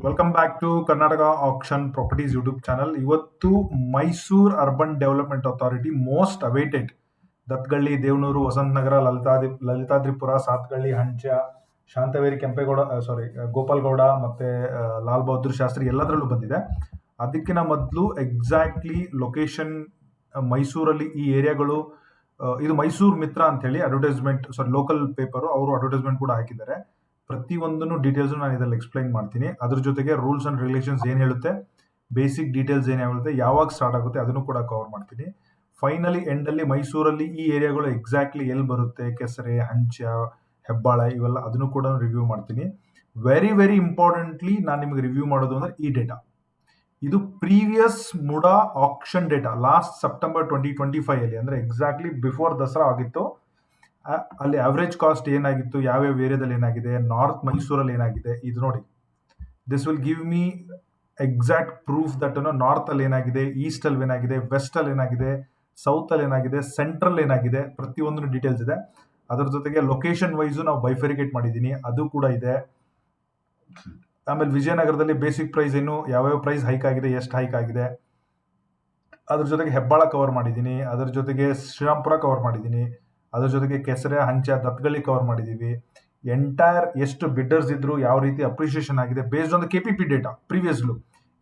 Welcome back to Karnataka auction properties YouTube channel. ಇವತ್ತು Mysuru urban development authority most awaited Dattagalli, Devanur, Vasanthanagar, Lalithadripura, Sathagalli, Hancha, Shantaveri, Kempegowda, Gopalgowda ಮತ್ತೆ ಲಾಲ್ ಬಹದ್ದೂರ್ ಶಾಸ್ತ್ರಿ ಎಲ್ಲದರಲ್ಲೂ ಬಂದಿದೆ. ಅದಕ್ಕಿಂತ ಮೊದಲು ಎಕ್ಸಾಕ್ಟ್ಲಿ ಲೊಕೇಶನ್ ಮೈಸೂರಲ್ಲಿ ಈ ಏರಿಯಾಗಳು, ಇದು ಮೈಸೂರು ಮಿತ್ರ ಅಂತ ಹೇಳಿ ಅಡ್ವರ್ಟೈಸ್ಮೆಂಟ್, ಲೋಕಲ್ ಪೇಪರ್ ಅವರು ಅಡ್ವರ್ಟೈಸ್ಮೆಂಟ್ ಕೂಡ ಹಾಕಿದ್ದಾರೆ. ಪ್ರತಿಯೊಂದನ್ನು ಡೀಟೇಲ್ಸ್ ನಾನು ಇದರಲ್ಲಿ ಎಕ್ಸ್ಪ್ಲೈನ್ ಮಾಡ್ತೀನಿ. ಅದ್ರ ಜೊತೆಗೆ ರೂಲ್ಸ್ ಅಂಡ್ ರೆಗ್ಯುಲೇಷನ್ಸ್ ಏನು ಹೇಳುತ್ತೆ, ಬೇಸಿಕ್ ಡೀಟೇಲ್ಸ್ ಏನು ಹೇಳುತ್ತೆ, ಯಾವಾಗ ಸ್ಟಾರ್ಟ್ ಆಗುತ್ತೆ ಅದನ್ನು ಕೂಡ ಕವರ್ ಮಾಡ್ತೀನಿ. ಫೈನಲಿ ಎಂಡಲ್ಲಿ ಮೈಸೂರಲ್ಲಿ ಈ ಏರಿಯಾಗಳು ಎಕ್ಸಾಕ್ಟ್ಲಿ ಎಲ್ಲಿ ಬರುತ್ತೆ, ಕೆಸರೆ, ಹಂಚ, ಹೆಬ್ಬಾಳ ಇವೆಲ್ಲ ಅದನ್ನು ಕೂಡ ರಿವ್ಯೂ ಮಾಡ್ತೀನಿ. ವೆರಿ ವೆರಿ ಇಂಪಾರ್ಟೆಂಟ್ಲಿ ನಾನು ನಿಮಗೆ ರಿವ್ಯೂ ಮಾಡೋದು ಅಂದ್ರೆ ಈ ಡೇಟಾ. ಇದು previous MUDA action data last September 2025 ಅಲ್ಲಿ, ಅಂದ್ರೆ ಎಕ್ಸಾಕ್ಟ್ಲಿ ಬಿಫೋರ್ ದಸರಾ ಆಗಿತ್ತು. ಅಲ್ಲಿ ಅವರೇಜ್ ಕಾಸ್ಟ್ ಏನಾಗಿತ್ತು, ಯಾವ್ಯಾವ ಏರಿಯಾದಲ್ಲಿ ಏನಾಗಿದೆ, ನಾರ್ತ್ ಮೈಸೂರಲ್ಲಿ ಏನಾಗಿದೆ, ಇದು ನೋಡಿ. This will give me exact proof that north ಅಲ್ಲಿ ಏನಾಗಿದೆ, ಈಸ್ಟ್ ಅಲ್ಲಿ ಏನಾಗಿದೆ, ವೆಸ್ಟ್ ಅಲ್ಲಿ ಏನಾಗಿದೆ, ಸೌತ್ ಅಲ್ಲಿ ಏನಾಗಿದೆ, ಸೆಂಟ್ರಲ್ ಏನಾಗಿದೆ, ಪ್ರತಿಯೊಂದು ಡೀಟೇಲ್ಸ್ ಇದೆ. ಅದರ ಜೊತೆಗೆ ಲೊಕೇಶನ್ ವೈಸು ನಾವು ಬೈಫರಿಕೇಟ್ ಮಾಡಿದ್ದೀನಿ, ಅದು ಕೂಡ ಇದೆ. ಆಮೇಲೆ ವಿಜಯನಗರದಲ್ಲಿ ಬೇಸಿಕ್ ಪ್ರೈಸ್ ಏನು, ಯಾವ್ಯಾವ ಪ್ರೈಸ್ ಹೈಕ್ ಆಗಿದೆ, ಎಷ್ಟು ಹೈಕ್ ಆಗಿದೆ, ಅದ್ರ ಜೊತೆಗೆ ಹೆಬ್ಬಾಳ ಕವರ್ ಮಾಡಿದ್ದೀನಿ, ಅದರ ಜೊತೆಗೆ ಶ್ರೀರಾಮ್ಪುರ ಕವರ್ ಮಾಡಿದ್ದೀನಿ, ಅದ್ರ ಜೊತೆಗೆ ಕೆಸರೆ, ಹಂಚ, ದತ್ಗಳ್ಳಿ ಕವರ್ ಮಾಡಿದ್ದೀವಿ. ಎಂಟೈರ್ ಎಷ್ಟು ಬಿಡ್ಡರ್ಸ್ ಇದ್ರು, ಯಾವ ರೀತಿ ಅಪ್ರಿಷಿಯೇಷನ್ ಆಗಿದೆ based on the KPP data previously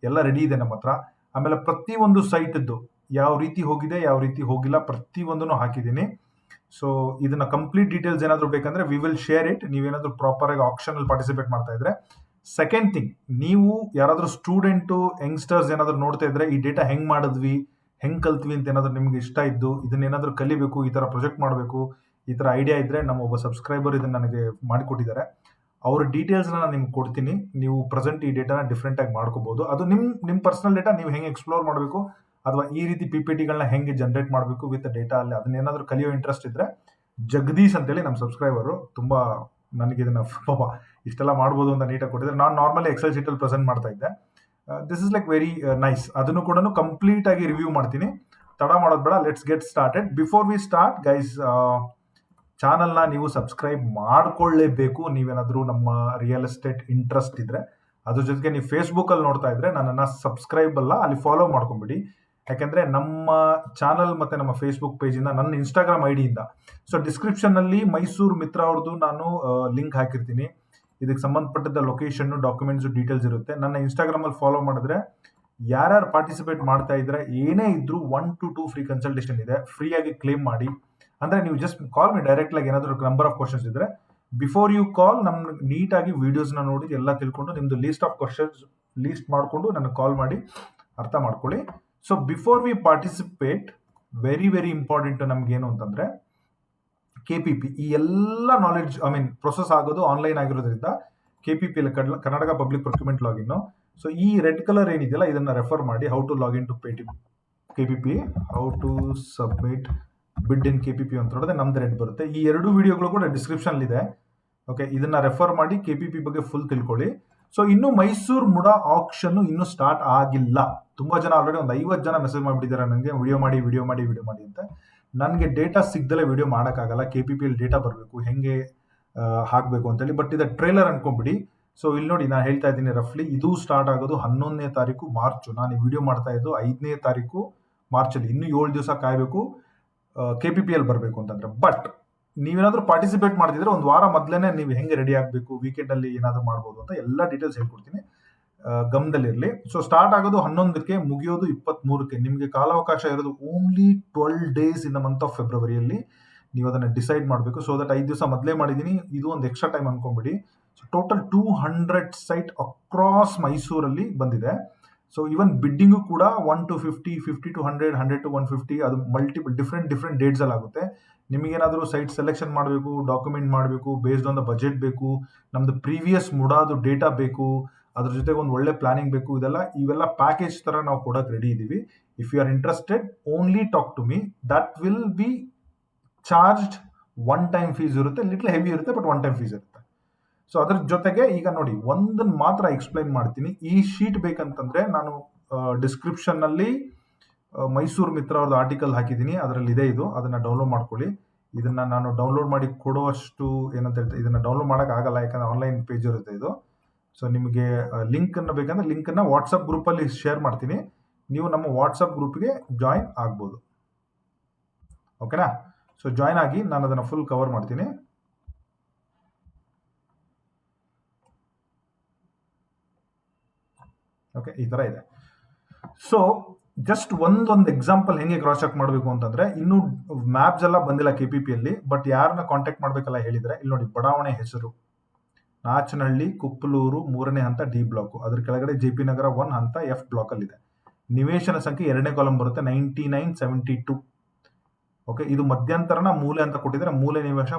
ಎಲ್ಲ ರೆಡಿ ಇದೆ ನಮ್ಮ ಹತ್ರ. ಆಮೇಲೆ ಪ್ರತಿಯೊಂದು ಸೈಟ್ದು ಯಾವ ರೀತಿ ಹೋಗಿದೆ, ಯಾವ ರೀತಿ ಹೋಗಿಲ್ಲ, ಪ್ರತಿಯೊಂದನ್ನು ಹಾಕಿದ್ದೀನಿ. ಸೊ ಇದನ್ನ ಕಂಪ್ಲೀಟ್ ಡೀಟೇಲ್ಸ್ ಏನಾದರೂ ಬೇಕಂದ್ರೆ ವಿ ವಿಲ್ ಶೇರ್ ಇಟ್. ನೀವೇನಾದರೂ ಪ್ರಾಪರ್ ಆಗಿ ಆಕ್ಷನ್ ಅಲ್ಲಿ ಪಾರ್ಟಿಸಿಪೇಟ್ ಮಾಡ್ತಾ ಇದ್ರೆ. ಸೆಕೆಂಡ್ ಥಿಂಗ್, ನೀವು ಯಾರಾದರೂ ಸ್ಟೂಡೆಂಟು, ಯಂಗ್ಸ್ಟರ್ಸ್ ಏನಾದರೂ ನೋಡ್ತಾ ಇದ್ರೆ, ಈ ಡೇಟಾ ಹೆಂಗ್ ಮಾಡಿದ್ವಿ, ಹೆಂಗ್ ಕಲ್ತ್ವಿ ಅಂತ ಏನಾದರೂ ನಿಮ್ಗೆ ಇಷ್ಟ ಇದ್ದು, ಇದನ್ನೇನಾದರೂ ಕಲಿಬೇಕು, ಈ ತರ ಪ್ರೊಜೆಕ್ಟ್ ಮಾಡಬೇಕು, ಈ ತರ ಐಡಿಯಾ ಇದ್ರೆ, ನಮ್ಮ ಒಬ್ಬ ಸಬ್ಸ್ಕ್ರೈಬರ್ ಇದನ್ನ ನನಗೆ ಮಾಡಿಕೊಟ್ಟಿದ್ದಾರೆ. ಅವ್ರ ಡೀಟೇಲ್ಸ್ನ ನಾನು ನಿಮ್ಗೆ ಕೊಡ್ತೀನಿ. ನೀವು ಪ್ರೆಸೆಂಟ್ ಈ ಡೇಟಾನ ಡಿಫ್ರೆಂಟ್ ಆಗಿ ಮಾಡ್ಕೋಬಹುದು. ಅದು ನಿಮ್ಮ ಪರ್ಸನಲ್ ಡೇಟಾ, ನೀವು ಹೆಂಗೆ ಎಕ್ಸ್ಪ್ಲೋರ್ ಮಾಡಬೇಕು ಅಥವಾ ಈ ರೀತಿ PPTಗಳನ್ನ ಹೆಂಗೆ ಜನರೇಟ್ ಮಾಡಬೇಕು ವಿತ್ ಡೇಟಾ ಅಲ್ಲಿ, ಅದನ್ನೇನಾದ್ರೂ ಕಲಿಯೋ ಇಂಟ್ರೆಸ್ಟ್ ಇದ್ರೆ, ಜಗದೀಶ್ ಅಂತೇಳಿ ನಮ್ಮ ಸಬ್ಸ್ಕ್ರೈಬರು ತುಂಬಾ ನನಗೆ ಇದನ್ನ ಪಾಪ ಇಷ್ಟೆಲ್ಲ ಮಾಡ್ಬೋದು ಅಂತ ನೀಟಾಗಿ ಕೊಟ್ಟಿದ್ದಾರೆ. ನಾನು ನಾರ್ಮಲಿ ಎಕ್ಸೆಲ್ ಶೀಟ್ ಅಲ್ಲಿ ಪ್ರೆಸೆಂಟ್ ಮಾಡ್ತಾ ಇದ್ದೆ. This is like very nice. ಅದನ್ನು ಕೂಡ ಕಂಪ್ಲೀಟ್ ಆಗಿ ರಿವ್ಯೂ ಮಾಡ್ತೀನಿ. ತಡ ಮಾಡೋದು ಬೇಡ, let's get started. Before we start guys, ಚಾನಲ್ನ ನೀವು ಸಬ್ಸ್ಕ್ರೈಬ್ ಮಾಡ್ಕೊಳ್ಳೇಬೇಕು. ನೀವೇನಾದರೂ ನಮ್ಮ ರಿಯಲ್ ಎಸ್ಟೇಟ್ ಇಂಟ್ರೆಸ್ಟ್ ಇದ್ರೆ. ಅದ್ರ ಜೊತೆಗೆ ನೀವು ಫೇಸ್ಬುಕ್ ಅಲ್ಲಿ ನೋಡ್ತಾ ಇದ್ರೆ ನನ್ನನ್ನು ಸಬ್ಸ್ಕ್ರೈಬ್ ಅಲ್ಲ, ಅಲ್ಲಿ ಫಾಲೋ ಮಾಡ್ಕೊಂಬಿಡಿ. ಯಾಕೆಂದ್ರೆ ನಮ್ಮ ಚಾನಲ್ ಮತ್ತೆ ನಮ್ಮ ಫೇಸ್ಬುಕ್ ಪೇಜ್ ಇಂದ, ನನ್ನ ಇನ್ಸ್ಟಾಗ್ರಾಮ್ ID ಇಂದ, ಸೊ ಡಿಸ್ಕ್ರಿಪ್ಷನ್ ಅಲ್ಲಿ ಮೈಸೂರು ಮಿತ್ರ ಅವ್ರದ್ದು ನಾನು ಲಿಂಕ್ ಹಾಕಿರ್ತೀನಿ. ಇದಕ್ಕೆ ಸಂಬಂಧಪಟ್ಟಿದ್ದ ಲೊಕೇಶನ್, ಡಾಕ್ಯುಮೆಂಟ್ಸ್, ಡೀಟೇಲ್ಸ್ ಇರುತ್ತೆ. ನನ್ನ ಇನ್ಸ್ಟಾಗ್ರಾಮ್ ಅಲ್ಲಿ ಫಾಲೋ ಮಾಡಿದ್ರೆ ಯಾರ್ಯಾರು ಪಾರ್ಟಿಸಿಪೇಟ್ ಮಾಡ್ತಾ ಇದ್ರೆ, ಏನೇ ಇದ್ರು 1 to 2 ಫ್ರೀ ಕನ್ಸಲ್ಟೇಷನ್ ಇದೆ. ಫ್ರೀ ಆಗಿ ಕ್ಲೇಮ್ ಮಾಡಿ. ಅಂದ್ರೆ ನೀವು ಜಸ್ಟ್ ಕಾಲ್ ಮಿ ಡೈರೆಕ್ಟ್ ಆಗಿ. ಏನಾದರೂ ನಂಬರ್ ಆಫ್ ಕ್ವಶನ್ಸ್ ಇದ್ರೆ ಬಿಫೋರ್ ಯು ಕಾಲ್ ನಮ್ಗೆ ನೀಟಾಗಿ ವಿಡಿಯೋಸ್ನ ನೋಡಿ ಎಲ್ಲ ತಿಳ್ಕೊಂಡು, ನಿಮ್ದು ಲೀಸ್ಟ್ ಆಫ್ ಕ್ವಶನ್ಸ್ ಲೀಸ್ಟ್ ಮಾಡಿಕೊಂಡು ನನಗೆ ಕಾಲ್ ಮಾಡಿ ಅರ್ಥ ಮಾಡ್ಕೊಳ್ಳಿ. So before we participate, very very important ನಮ್ಗೇನು ಅಂತಂದ್ರೆ, KPP ಈ ಎಲ್ಲ ನಾಲೆಡ್ಜ್, ಪ್ರೊಸೆಸ್ ಆಗೋದು ಆನ್ಲೈನ್ ಆಗಿರೋದ್ರಿಂದ KPP Karnataka public procurement login. So ಈ ರೆಡ್ ಕಲರ್ ಏನಿದೆಯಲ್ಲ, ಇದನ್ನ ರೆಫರ್ ಮಾಡಿ. How to login to KPP, how to submit bid in KPP ಅಂತ ನೋಡಿದ್ರೆ ನಮ್ದು ರೆಡ್ ಬರುತ್ತೆ. ಈ ಎರಡು ವಿಡಿಯೋಗಳು ಕೂಡ ಡಿಸ್ಕ್ರಿಪ್ಷನ್ ಇದೆ. ಓಕೆ, ಇದನ್ನ ರೆಫರ್ ಮಾಡಿ KPP ಬಗ್ಗೆ ಫುಲ್ ತಿಳ್ಕೊಳ್ಳಿ. ಸೊ ಇನ್ನು ಮೈಸೂರು ಮುಡಾ ಆಕ್ಷನ್ ಇನ್ನೂ ಸ್ಟಾರ್ಟ್ ಆಗಿಲ್ಲ. ತುಂಬಾ ಜನ ಆಲ್ರೆಡಿ ಒಂದು 50 ಜನ ಮೆಸೇಜ್ ಮಾಡಿಬಿಟ್ಟಿದ್ದಾರೆ ನನಗೆ, ವಿಡಿಯೋ ಮಾಡಿ ಅಂತ. ನನಗೆ ಡೇಟಾ ಸಿಗ್ದಲೇ ವಿಡಿಯೋ ಮಾಡೋಕ್ಕಾಗಲ್ಲ. KPP ಅಲ್ಲಿ ಡೇಟಾ ಬರಬೇಕು, ಹೆಂಗೆ ಹಾಕಬೇಕು ಅಂತೇಳಿ. ಬಟ್ ಇದು ಟ್ರೇಲರ್ ಅನ್ಕೊಂಬಿಡಿ. ಸೊ ಇಲ್ಲಿ ನೋಡಿ, ನಾನು ಹೇಳ್ತಾ ಇದ್ದೀನಿ ರಫ್ಲಿ, ಇದು ಸ್ಟಾರ್ಟ್ ಆಗೋದು 11ನೇ ತಾರೀಕು ಮಾರ್ಚ್. ನಾನು ಈ ವಿಡಿಯೋ ಮಾಡ್ತಾ ಇದ್ದು 5ನೇ ತಾರೀಕು ಮಾರ್ಚಲ್ಲಿ. ಇನ್ನೂ 7 ದಿವಸ ಕಾಯಬೇಕು KPP ಅಲ್ಲಿ ಬರಬೇಕು ಅಂತಂದ್ರೆ. ಬಟ್ ನೀವೇನಾದ್ರೂ ಪಾರ್ಟಿಸಿಪೇಟ್ ಮಾಡ್ತಿದ್ರೆ ಒಂದು ವಾರ ಮೊದಲೇನೆ ನೀವು ಹೆಂಗೆ ರೆಡಿ ಆಗಬೇಕು, ವೀಕೆಂಡ್ ಅಲ್ಲಿ ಏನಾದ್ರು ಮಾಡ್ಬೋದು ಅಂತ ಎಲ್ಲ ಡೀಟೇಲ್ಸ್ ಹೇಳ್ಕೊಡ್ತೀನಿ. ಗಮನದಲ್ಲಿರಲಿ. ಸೊ ಸ್ಟಾರ್ಟ್ ಆಗೋದು 11ಕ್ಕೆ, ಮುಗಿಯೋದು 23ಕ್ಕೆ. ನಿಮಗೆ ಕಾಲಾವಕಾಶ ಇರೋದು only 12 days in the month of ಫೆಬ್ರವರಿಯಲ್ಲಿ. ನೀವು ಅದನ್ನ ಡಿಸೈಡ್ ಮಾಡಬೇಕು. ಸೊ ದಟ್ 5 ದಿವಸ ಮೊದಲೇ ಮಾಡಿದ್ದೀನಿ, ಇದು ಒಂದು ಎಕ್ಸ್ಟ್ರಾ ಟೈಮ್ ಅನ್ಕೊಂಬಿಡಿ. ಸೊ ಟೋಟಲ್ 200 ಸೈಟ್ ಅಕ್ರಾಸ್ ಮೈಸೂರಲ್ಲಿ ಬಂದಿದೆ. ಸೊ ಇವನ್ ಬಿಡ್ಡಿಂಗು ಕೂಡ 1 to 50, 50 to 100, 100 to 150, ಅದು ಮಲ್ಟಿಪಲ್ ಡಿಫ್ರೆಂಟ್ ಡೇಟ್ಸ್ ಅಲ್ಲಿ ಆಗುತ್ತೆ. ನಿಮಗೇನಾದರೂ ಸೈಟ್ ಸೆಲೆಕ್ಷನ್ ಮಾಡಬೇಕು, ಡಾಕ್ಯುಮೆಂಟ್ ಮಾಡಬೇಕು, ಬೇಸ್ಡ್ ಆನ್ ದ ಬಜೆಟ್ ಬೇಕು, ನಮ್ದು ಪ್ರೀವಿಯಸ್ ಮುಡಾದು ಡೇಟಾ ಬೇಕು, ಅದ್ರ ಜೊತೆಗೆ ಒಂದು ಒಳ್ಳೆ ಪ್ಲಾನಿಂಗ್ ಬೇಕು, ಇವೆಲ್ಲ ಪ್ಯಾಕೇಜ್ ತರ ನಾವು ಕೊಡೋಕೆ ರೆಡಿ ಇದ್ದೀವಿ. If you are interested, only talk to me. That will be charged. One time fees ಇರುತ್ತೆ, ಲಿಟ್ಲ್ ಹೆವಿ ಇರುತ್ತೆ, ಬಟ್ ಒನ್ ಟೈಮ್ ಫೀಸ್ ಇರುತ್ತೆ. ಸೊ ಅದ್ರ ಜೊತೆಗೆ ಈಗ ನೋಡಿ, ಒಂದನ್ನು ಮಾತ್ರ ಎಕ್ಸ್ಪ್ಲೈನ್ ಮಾಡ್ತೀನಿ. ಈ ಶೀಟ್ ಬೇಕಂತಂದ್ರೆ ನಾನು ಡಿಸ್ಕ್ರಿಪ್ಷನ್ ನಲ್ಲಿ ಮೈಸೂರು ಮಿತ್ರ ಅವ್ರದ್ದು ಆರ್ಟಿಕಲ್ ಹಾಕಿದ್ದೀನಿ, ಅದರಲ್ಲಿ ಇದೆ ಇದು. ಅದನ್ನ ಡೌನ್ಲೋಡ್ ಮಾಡ್ಕೊಳ್ಳಿ. ಇದನ್ನ ನಾನು ಡೌನ್ಲೋಡ್ ಮಾಡಿ ಕೊಡುವಷ್ಟು ಏನಂತ ಹೇಳ್ತಾರೆ, ಇದನ್ನ ಡೌನ್ಲೋಡ್ ಮಾಡಕ್ ಆಗಲ್ಲ, ಯಾಕಂದ್ರೆ ಆನ್ಲೈನ್ ಪೇಜ್ ಇರುತ್ತೆ ಇದು. ಸೊ ನಿಮಗೆ ಲಿಂಕನ್ನು ಬೇಕಂದ್ರೆ ಲಿಂಕನ್ನು ವಾಟ್ಸಪ್ ಗ್ರೂಪಲ್ಲಿ ಶೇರ್ ಮಾಡ್ತೀನಿ, ನೀವು ನಮ್ಮ ವಾಟ್ಸಪ್ ಗ್ರೂಪ್ಗೆ ಜಾಯಿನ್ ಆಗ್ಬೋದು. ಓಕೆನಾ? ಸೊ ಜಾಯಿನ್ ಆಗಿ ನಾನು ಅದನ್ನು ಫುಲ್ ಕವರ್ ಮಾಡ್ತೀನಿ. ಓಕೆ, ಈ ಥರ ಇದೆ. ಸೊ ಜಸ್ಟ್ ಒಂದೊಂದು ಎಕ್ಸಾಂಪಲ್ ಹೆಂಗೆ ಕ್ರಾಸ್ ಚೆಕ್ ಮಾಡಬೇಕು ಅಂತಂದ್ರೆ, ಇನ್ನು ಮ್ಯಾಪ್ಸ್ ಎಲ್ಲ ಬಂದಿಲ್ಲ KPPಯಲ್ಲಿ, ಬಟ್ ಯಾರನ್ನ ಕಾಂಟ್ಯಾಕ್ಟ್ ಮಾಡಬೇಕಲ್ಲ ಹೇಳಿದ್ರೆ, ಇಲ್ಲಿ ನೋಡಿ ಬಡಾವಣೆ ಹೆಸರು ನಾಚನಹಳ್ಳಿ, ಕುಪ್ಪಲೂರು 3ನೇ ಹಂತ D ಬ್ಲಾಕ್, ಅದ್ರ ಕೆಳಗಡೆ JP ನಗರ 1 ಹಂತ F ಬ್ಲಾಕ್ ಅಲ್ಲಿ ಇದೆ. ನಿವೇಶನ ಸಂಖ್ಯೆ 2ನೇ ಕಾಲಮ್ ಬರುತ್ತೆ 9972. ಓಕೆ, ಇದು ಮಧ್ಯಂತರನ ಮೂಲೆ ಅಂತ ಕೊಟ್ಟಿದ್ರೆ, ಮೂಲೆ ನಿವೇಶ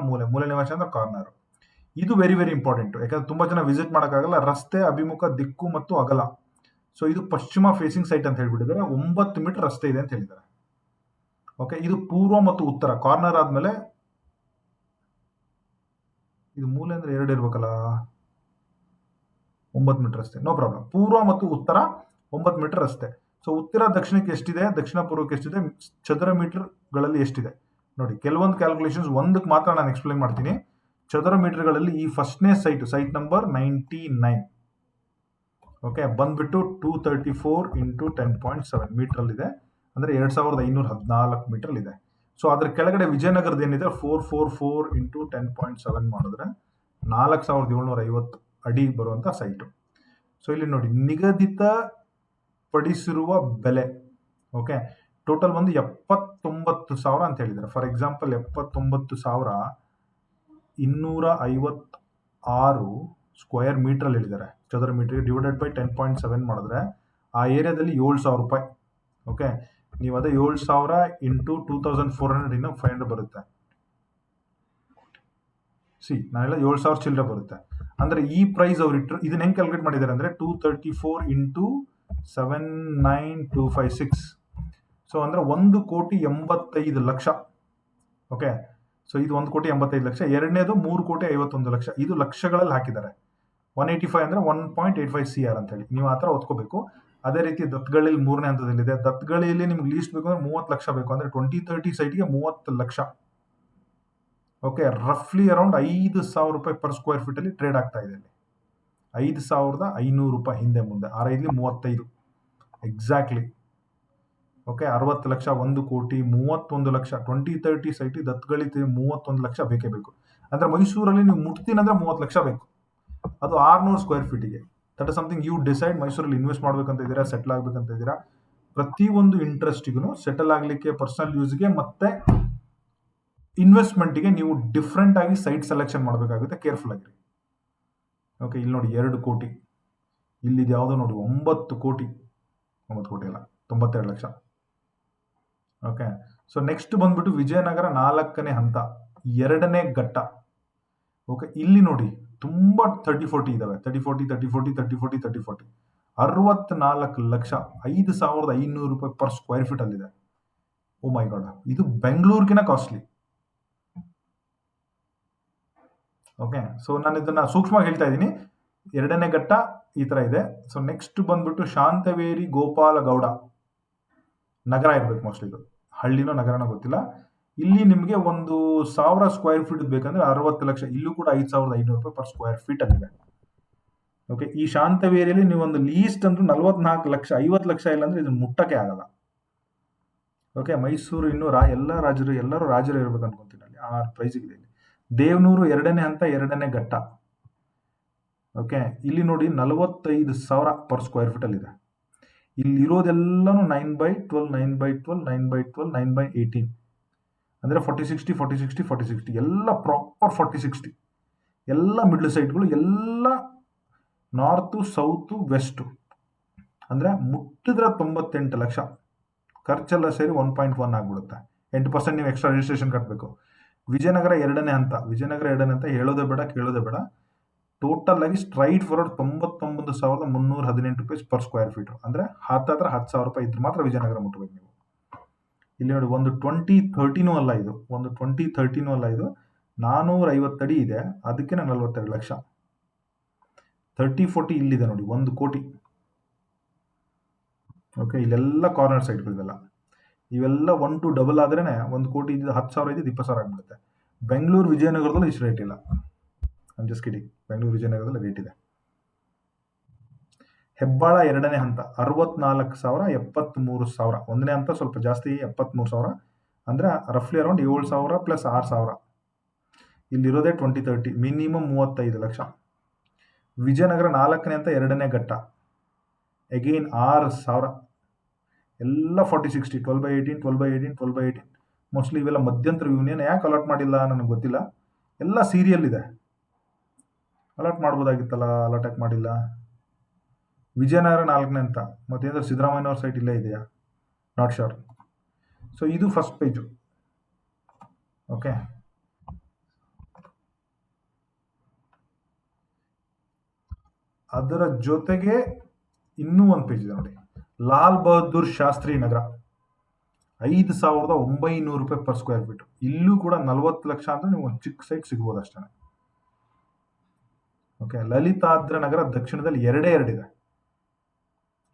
ಅಂದ್ರೆ ಕಾರ್ನರ್. ಇದು ವೆರಿ ವೆರಿ ಇಂಪಾರ್ಟೆಂಟ್, ಯಾಕಂದ್ರೆ ತುಂಬಾ ಜನ ವಿಸಿಟ್ ಮಾಡೋಕ್ಕಾಗಲ್ಲ. ರಸ್ತೆ ಅಭಿಮುಖ ದಿಕ್ಕು ಮತ್ತು ಅಗಲ. ಸೊ ಇದು ಪಶ್ಚಿಮ ಫೇಸಿಂಗ್ ಸೈಟ್ ಅಂತ ಹೇಳ್ಬಿಟ್ಟಿದ್ದಾರೆ. 9 ಮೀಟರ್ ರಸ್ತೆ ಇದೆ ಅಂತ ಹೇಳಿದ್ದಾರೆ. ಓಕೆ, ಇದು ಪೂರ್ವ ಮತ್ತು ಉತ್ತರ. ಕಾರ್ನರ್ ಆದ್ಮೇಲೆ ಇದು ಮೂಲೆ ಅಂದ್ರೆ 2 ಇರ್ಬೇಕಲ್ಲ. 9 ಮೀಟರ್ ರಸ್ತೆ, ನೋ ಪ್ರಾಬ್ಲಮ್. ಪೂರ್ವ ಮತ್ತು ಉತ್ತರ 9 ಮೀಟರ್ ರಸ್ತೆ. ಸೊ ಉತ್ತರ ದಕ್ಷಿಣಕ್ಕೆ ಎಷ್ಟಿದೆ, ದಕ್ಷಿಣ ಪೂರ್ವಕ್ಕೆ ಎಷ್ಟಿದೆ, ಚದರ ಮೀಟರ್ಗಳಲ್ಲಿ ಎಷ್ಟಿದೆ ನೋಡಿ. ಕೆಲವೊಂದು ಕ್ಯಾಲ್ಕುಲೇಷನ್ಸ್ ಒಂದಕ್ಕೆ ಮಾತ್ರ ನಾನು ಎಕ್ಸ್ಪ್ಲೈನ್ ಮಾಡ್ತೀನಿ. ಚದರ ಮೀಟರ್ಗಳಲ್ಲಿ ಈ ಫಸ್ಟ್ನೇ ಸೈಟ್ ನಂಬರ್ 99. ಓಕೆ, ಬಂದ್ಬಿಟ್ಟು 234 × 10.7 ಮೀಟರ್ ಇದೆ, ಅಂದ್ರೆ 2514 ಮೀಟರ್ ಇದೆ. ಸೊ ಅದ್ರ ಕೆಳಗಡೆ ವಿಜಯನಗರದ ಏನಿದೆ 444 × 10.7 ಮಾಡಿದ್ರೆ 4750 ಅಡಿ ಬರುವಂತ ಸೈಟು. ಸೊ ಇಲ್ಲಿ ನೋಡಿ ನಿಗದಿತ ಪಡಿಸಿರುವ ಬೆಲೆ. ಓಕೆ, ಟೋಟಲ್ ಒಂದು 79,000 ಅಂತ ಹೇಳಿದ್ದಾರೆ. ಫಾರ್ ಎಕ್ಸಾಂಪಲ್ 79,256 ಸ್ಕ್ವೇರ್ ಮೀಟರ್ ಅಲ್ಲಿ ಹೇಳಿದ್ದಾರೆ. ಚದರ ಮೀಟರ್ ಡಿವೈಡೆಡ್ ಬೈ 10.7 ಮಾಡಿದ್ರೆ ಆ ಏರಿಯಾದಲ್ಲಿ 7,000 ರೂಪಾಯಿ. ಓಕೆ, ನೀವು ಅದೇ 7,000 × 2,400 ಇನ್ನೂ 500 ಬರುತ್ತೆ. ನಾನೆಲ್ಲ 7,000 ಚಿಲ್ಲರೆ ಬರುತ್ತೆ. ಅಂದ್ರೆ ಈ ಪ್ರೈಸ್ ಅವ್ರು ಇಟ್ಟರು. ಇದನ್ನ ಹೆಂಗೆ ಕ್ಯಾಲ್ಕುಲೇಟ್ ಮಾಡಿದ್ದಾರೆ ಅಂದ್ರೆ 234 × 79256. ಸೊ ಅಂದ್ರೆ 1,85,00,000. ಓಕೆ, ಸೊ ಇದು 1,85,00,000. ಎರಡನೇದು 3,51,00,000. ಇದು ಲಕ್ಷಗಳಲ್ಲಿ ಹಾಕಿದ್ದಾರೆ. 185 ಅಂದ್ರೆ 1.85 CR ಅಂತ ಹೇಳಿ ನೀವು ಆ ಥರ ಓದ್ಕೋಬೇಕು. ಅದೇ ರೀತಿ ದತ್ತಗಳ್ಳಿ 3ನೇ ಹಂತದಲ್ಲಿದೆ. ದತ್ತಗಳ್ಳಿಯಲ್ಲಿ ನಿಮ್ಗೆ ಲೀಸ್ಟ್ ಬೇಕು ಅಂದ್ರೆ 30 ಲಕ್ಷ ಬೇಕು, ಅಂದ್ರೆ 2030 ಸೈಟ್ಗೆ 30 ಲಕ್ಷ. ಓಕೆ, ರಫ್ಲಿ ಅರೌಂಡ್ 5,000 ರೂಪಾಯಿ ಪರ್ ಸ್ಕ್ವೇರ್ ಫೀಟ್ ಅಲ್ಲಿ ಟ್ರೇಡ್ ಆಗ್ತಾ ಇದೆ. 5,500 ರೂಪಾಯಿ ಹಿಂದೆ ಮುಂದೆ, 6,535 exactly. Okay, 60 lakh, 1,31 lakh. 2030 site Dattagalli 31 lakh ಬೇಕೇ ಬೇಕು. ಅಂದ್ರೆ ಮೈಸೂರಲ್ಲಿ ನೀವು ಮುಟ್ತೀನಿ ಅಂದ್ರೆ 30 ಲಕ್ಷ ಬೇಕು, ಅದು 600 ಸ್ಕ್ವೇರ್ ಫೀಟಿಗೆ. That is something you decide. ಮೈಸೂರಲ್ಲಿ ಇನ್ವೆಸ್ಟ್ ಮಾಡ್ಬೇಕಂತ ಇದ್ದೀರಾ, ಸೆಟಲ್ ಆಗ್ಬೇಕಂತ ಇದ್ದೀರಾ, ಪ್ರತಿಯೊಂದು ಇಂಟ್ರೆಸ್ಟಿಗೂ ಸೆಟಲ್ ಆಗ್ಲಿಕ್ಕೆ, ಪರ್ಸನಲ್ ಯೂಸ್ಗೆ ಮತ್ತೆ ಇನ್ವೆಸ್ಟ್ಮೆಂಟ್ಗೆ ನೀವು ಡಿಫ್ರೆಂಟ್ ಆಗಿ ಸೈಟ್ ಸೆಲೆಕ್ಷನ್ ಮಾಡಬೇಕಾಗುತ್ತೆ. ಕೇರ್ಫುಲ್ ಆಗಿರಿ. ಓಕೆ, ಇಲ್ಲಿ ನೋಡಿ 2 ಕೋಟಿ, ಇಲ್ಲಿ ಯಾವುದೋ ನೋಡಿ 9 ಕೋಟಿ, 9 ಕೋಟಿ ಅಲ್ಲ 92 ಲಕ್ಷ. ಓಕೆ, ಸೊ ನೆಕ್ಸ್ಟ್ ಬಂದ್ಬಿಟ್ಟು ವಿಜಯನಗರ 4ನೇ ಹಂತ 2ನೇ ಘಟ್ಟ. ಓಕೆ, ಇಲ್ಲಿ ನೋಡಿ ತುಂಬಾ 30-40 ಇದಾವೆ. 30-40 64 ಲಕ್ಷ, 5,500 ರೂಪಾಯಿ ಪರ್ ಸ್ಕ್ವೇರ್ ಫೀಟ್ ಅಲ್ಲಿದೆ. ಓ ಮೈ ಗಾಡ್, ಇದು ಬೆಂಗಳೂರಿಗಿನ ಕಾಸ್ಟ್ಲಿ. ಓಕೆ, ಸೊ ನಾನು ಇದನ್ನ ಸೂಕ್ಷ್ಮವಾಗಿ ಹೇಳ್ತಾ ಇದ್ದೀನಿ. 2ನೇ ಘಟ್ಟ ಈ ತರ ಇದೆ. ಸೊ ನೆಕ್ಸ್ಟ್ ಬಂದ್ಬಿಟ್ಟು ಶಾಂತವೇರಿ ಗೋಪಾಲಗೌಡ ನಗರ ಇರ್ಬೇಕು ಮೋಸ್ಟ್ಲಿ, ಇದು ಹಳ್ಳಿನೋ ನಗರನೋ ಗೊತ್ತಿಲ್ಲ. ಇಲ್ಲಿ ನಿಮಗೆ 1,000 ಸ್ಕ್ವೇರ್ ಫೀಟ್ ಬೇಕಂದ್ರೆ 60 ಲಕ್ಷ. ಇಲ್ಲೂ ಕೂಡ 5,500 ರೂಪಾಯಿ ಪರ್ ಸ್ಕ್ವೇರ್ ಫೀಟ್ ಅಲ್ಲಿದೆ. ಓಕೆ, ಈ ಶಾಂತವೇರಿಯಲ್ಲಿ ನೀವು ಒಂದು ಲೀಸ್ಟ್ ಅಂದ್ರೆ 44 ಲಕ್ಷ, 50 ಲಕ್ಷ ಇಲ್ಲ ಅಂದ್ರೆ ಇದನ್ನ ಮುಟ್ಟಕ್ಕೆ ಆಗಲ್ಲ. ಓಕೆ, ಮೈಸೂರು ಇನ್ನೂ ಎಲ್ಲರೂ ರಾಜರು ಇರ್ಬೇಕು ಅನ್ಕೊಂತೀನಿ ಅಲ್ಲಿ, ಆ ಪ್ರೈಸ್ ಇದೆ. ದೇವನೂರು 2ನೇ ಹಂತ 2ನೇ ಘಟ್ಟ. ಓಕೆ, ಇಲ್ಲಿ ನೋಡಿ 45,000 ಪರ್ ಸ್ಕ್ವೇರ್ ಫೀಟ್ ಅಲ್ಲಿ ಇದೆ. ಇಲ್ಲಿ ಇರೋದೆಲ್ಲಾನು 9/12 9/12 9/12 9/18 ಅಂದ್ರೆ 40-60 ಎಲ್ಲ ಪ್ರಾಪರ್ 40-60 ಎಲ್ಲ ಮಿಡ್ಲ್ ಸೈಟ್ಗಳು, ಎಲ್ಲ ನಾರ್ತ್ ಸೌತ್ ವೆಸ್ಟ್. ಅಂದ್ರೆ ಮುಟ್ಟಿದ್ರೆ 98 ಲಕ್ಷ. ಖರ್ಚೆಲ್ಲ ಸೇರಿ 1.1 ಆಗ್ಬಿಡುತ್ತೆ. 8% ನೀವು ಎಕ್ಸ್ಟ್ರಾ ರಿಜಿಸ್ಟ್ರೇಷನ್ ಕಟ್ಟಬೇಕು. ವಿಜಯನಗರ 2ನೇ ಹಂತ ಹೇಳೋದೇ ಬೇಡ, ಕೇಳೋದೇ ಬೇಡ. ಟೋಟಲ್ ಆಗಿ ಸ್ಟ್ರೈಟ್ ಫಾರ್ವರ್ಡ್ 99,318 ರೂಪಾಯಿ ಪರ್ ಸ್ಕ್ವೇರ್ ಫೀಟ್. ಅಂದ್ರೆ ಹತ್ರ 10,000 ರೂಪಾಯಿ ಇದ್ರೆ ಮಾತ್ರ ವಿಜಯನಗರ ಮುಟ್ಟಬೇಕು ನೀವು. ಇಲ್ಲಿ ನೋಡಿ ಒಂದು 2030 ಅಲ್ಲ ಇದು, 450 ಅಡಿ ಇದೆ, ಅದಕ್ಕೆ 42 ಲಕ್ಷ. 30-40 ಇಲ್ಲಿದೆ ನೋಡಿ 1 ಕೋಟಿ. ಓಕೆ, ಇಲ್ಲೆಲ್ಲ ಕಾರ್ನರ್ ಸೈಟ್ಗಳಿವೆಲ್ಲ. ಇವೆಲ್ಲ 1 to ಡಬಲ್ ಆದ್ರೇನೆ 1 ಕೋಟಿ ಇದ್ದು 10,000 ಇದ್ದು 20,000 ಆಗ್ಬಿಡುತ್ತೆ. ಬೆಂಗಳೂರು ವಿಜಯನಗರದಲ್ಲಿ ಇಷ್ಟು ರೇಟ್ ಇಲ್ಲ. I am just kidding. Bengaluru ವಿಜಯನಗರದಲ್ಲಿ ರೇಟ್ ಇದೆ. ಹೆಬ್ಬಾಳ 2ನೇ ಹಂತ 64,000 73,000. 1ನೇ ಹಂತ ಸ್ವಲ್ಪ ಜಾಸ್ತಿ 73,000 ಅಂದ್ರೆ ರಫ್ಲಿ ಅರೌಂಡ್ 7,000 ಪ್ಲಸ್ 6,000. ಇಲ್ಲಿರೋದೇ 2030 ಮಿನಿಮಮ್ 35 ಲಕ್ಷ. ವಿಜಯನಗರ 4ನೇ ಹಂತ 2ನೇ ಘಟ್ಟ ಅಗೈನ್ 6,000. ಎಲ್ಲ 40-60 12/18 12/18 12/18. ಮೋಸ್ಟ್ಲಿ ಇವೆಲ್ಲ ಮಧ್ಯಂತರ ಯೂನಿಯನ್. ಯಾಕೆ ಅಲಾಟ್ ಮಾಡಿಲ್ಲ ನನಗೆ ಗೊತ್ತಿಲ್ಲ. ಎಲ್ಲ ಸೀರಿಯಲ್ ಇದೆ, ಅಲಾಟ್ ಮಾಡ್ಬೋದಾಗಿತ್ತಲ್ಲ, ಅಲಾಟ್ ಯಾಕೆ ಮಾಡಿಲ್ಲ. ವಿಜಯನಗರ 4ನೇ ಹಂತ ಮತ್ತೇನಾದ್ರು ಸಿದ್ದರಾಮಯ್ಯನವ್ರ ಸೈಟ್ ಇಲ್ಲೇ ಇದೆಯಾ, ನಾಟ್ ಶೋರ್. ಸೊ ಇದು ಫಸ್ಟ್ ಪೇಜು. ಓಕೆ, ಅದರ ಜೊತೆಗೆ ಇನ್ನೂ ಒಂದು ಪೇಜ್ ಇದೆ ನೋಡಿ, ಲಾಲ್ ಬಹದ್ದೂರ್ ಶಾಸ್ತ್ರಿ ನಗರ 5,900 ರೂಪಾಯಿ ಪರ್ ಸ್ಕ್ವೇರ್ ಫೀಟ್. ಇಲ್ಲೂ ಕೂಡ 40 ಲಕ್ಷ ಅಂದ್ರೆ ನೀವು ಒಂದು ಚಿಕ್ಕ ಸೈಟ್ ಸಿಗ್ಬೋದು ಅಷ್ಟೇ. ಓಕೆ, ಲಲಿತಾದ್ರ ನಗರ ದಕ್ಷಿಣದಲ್ಲಿ ಎರಡೇ ಇದೆ.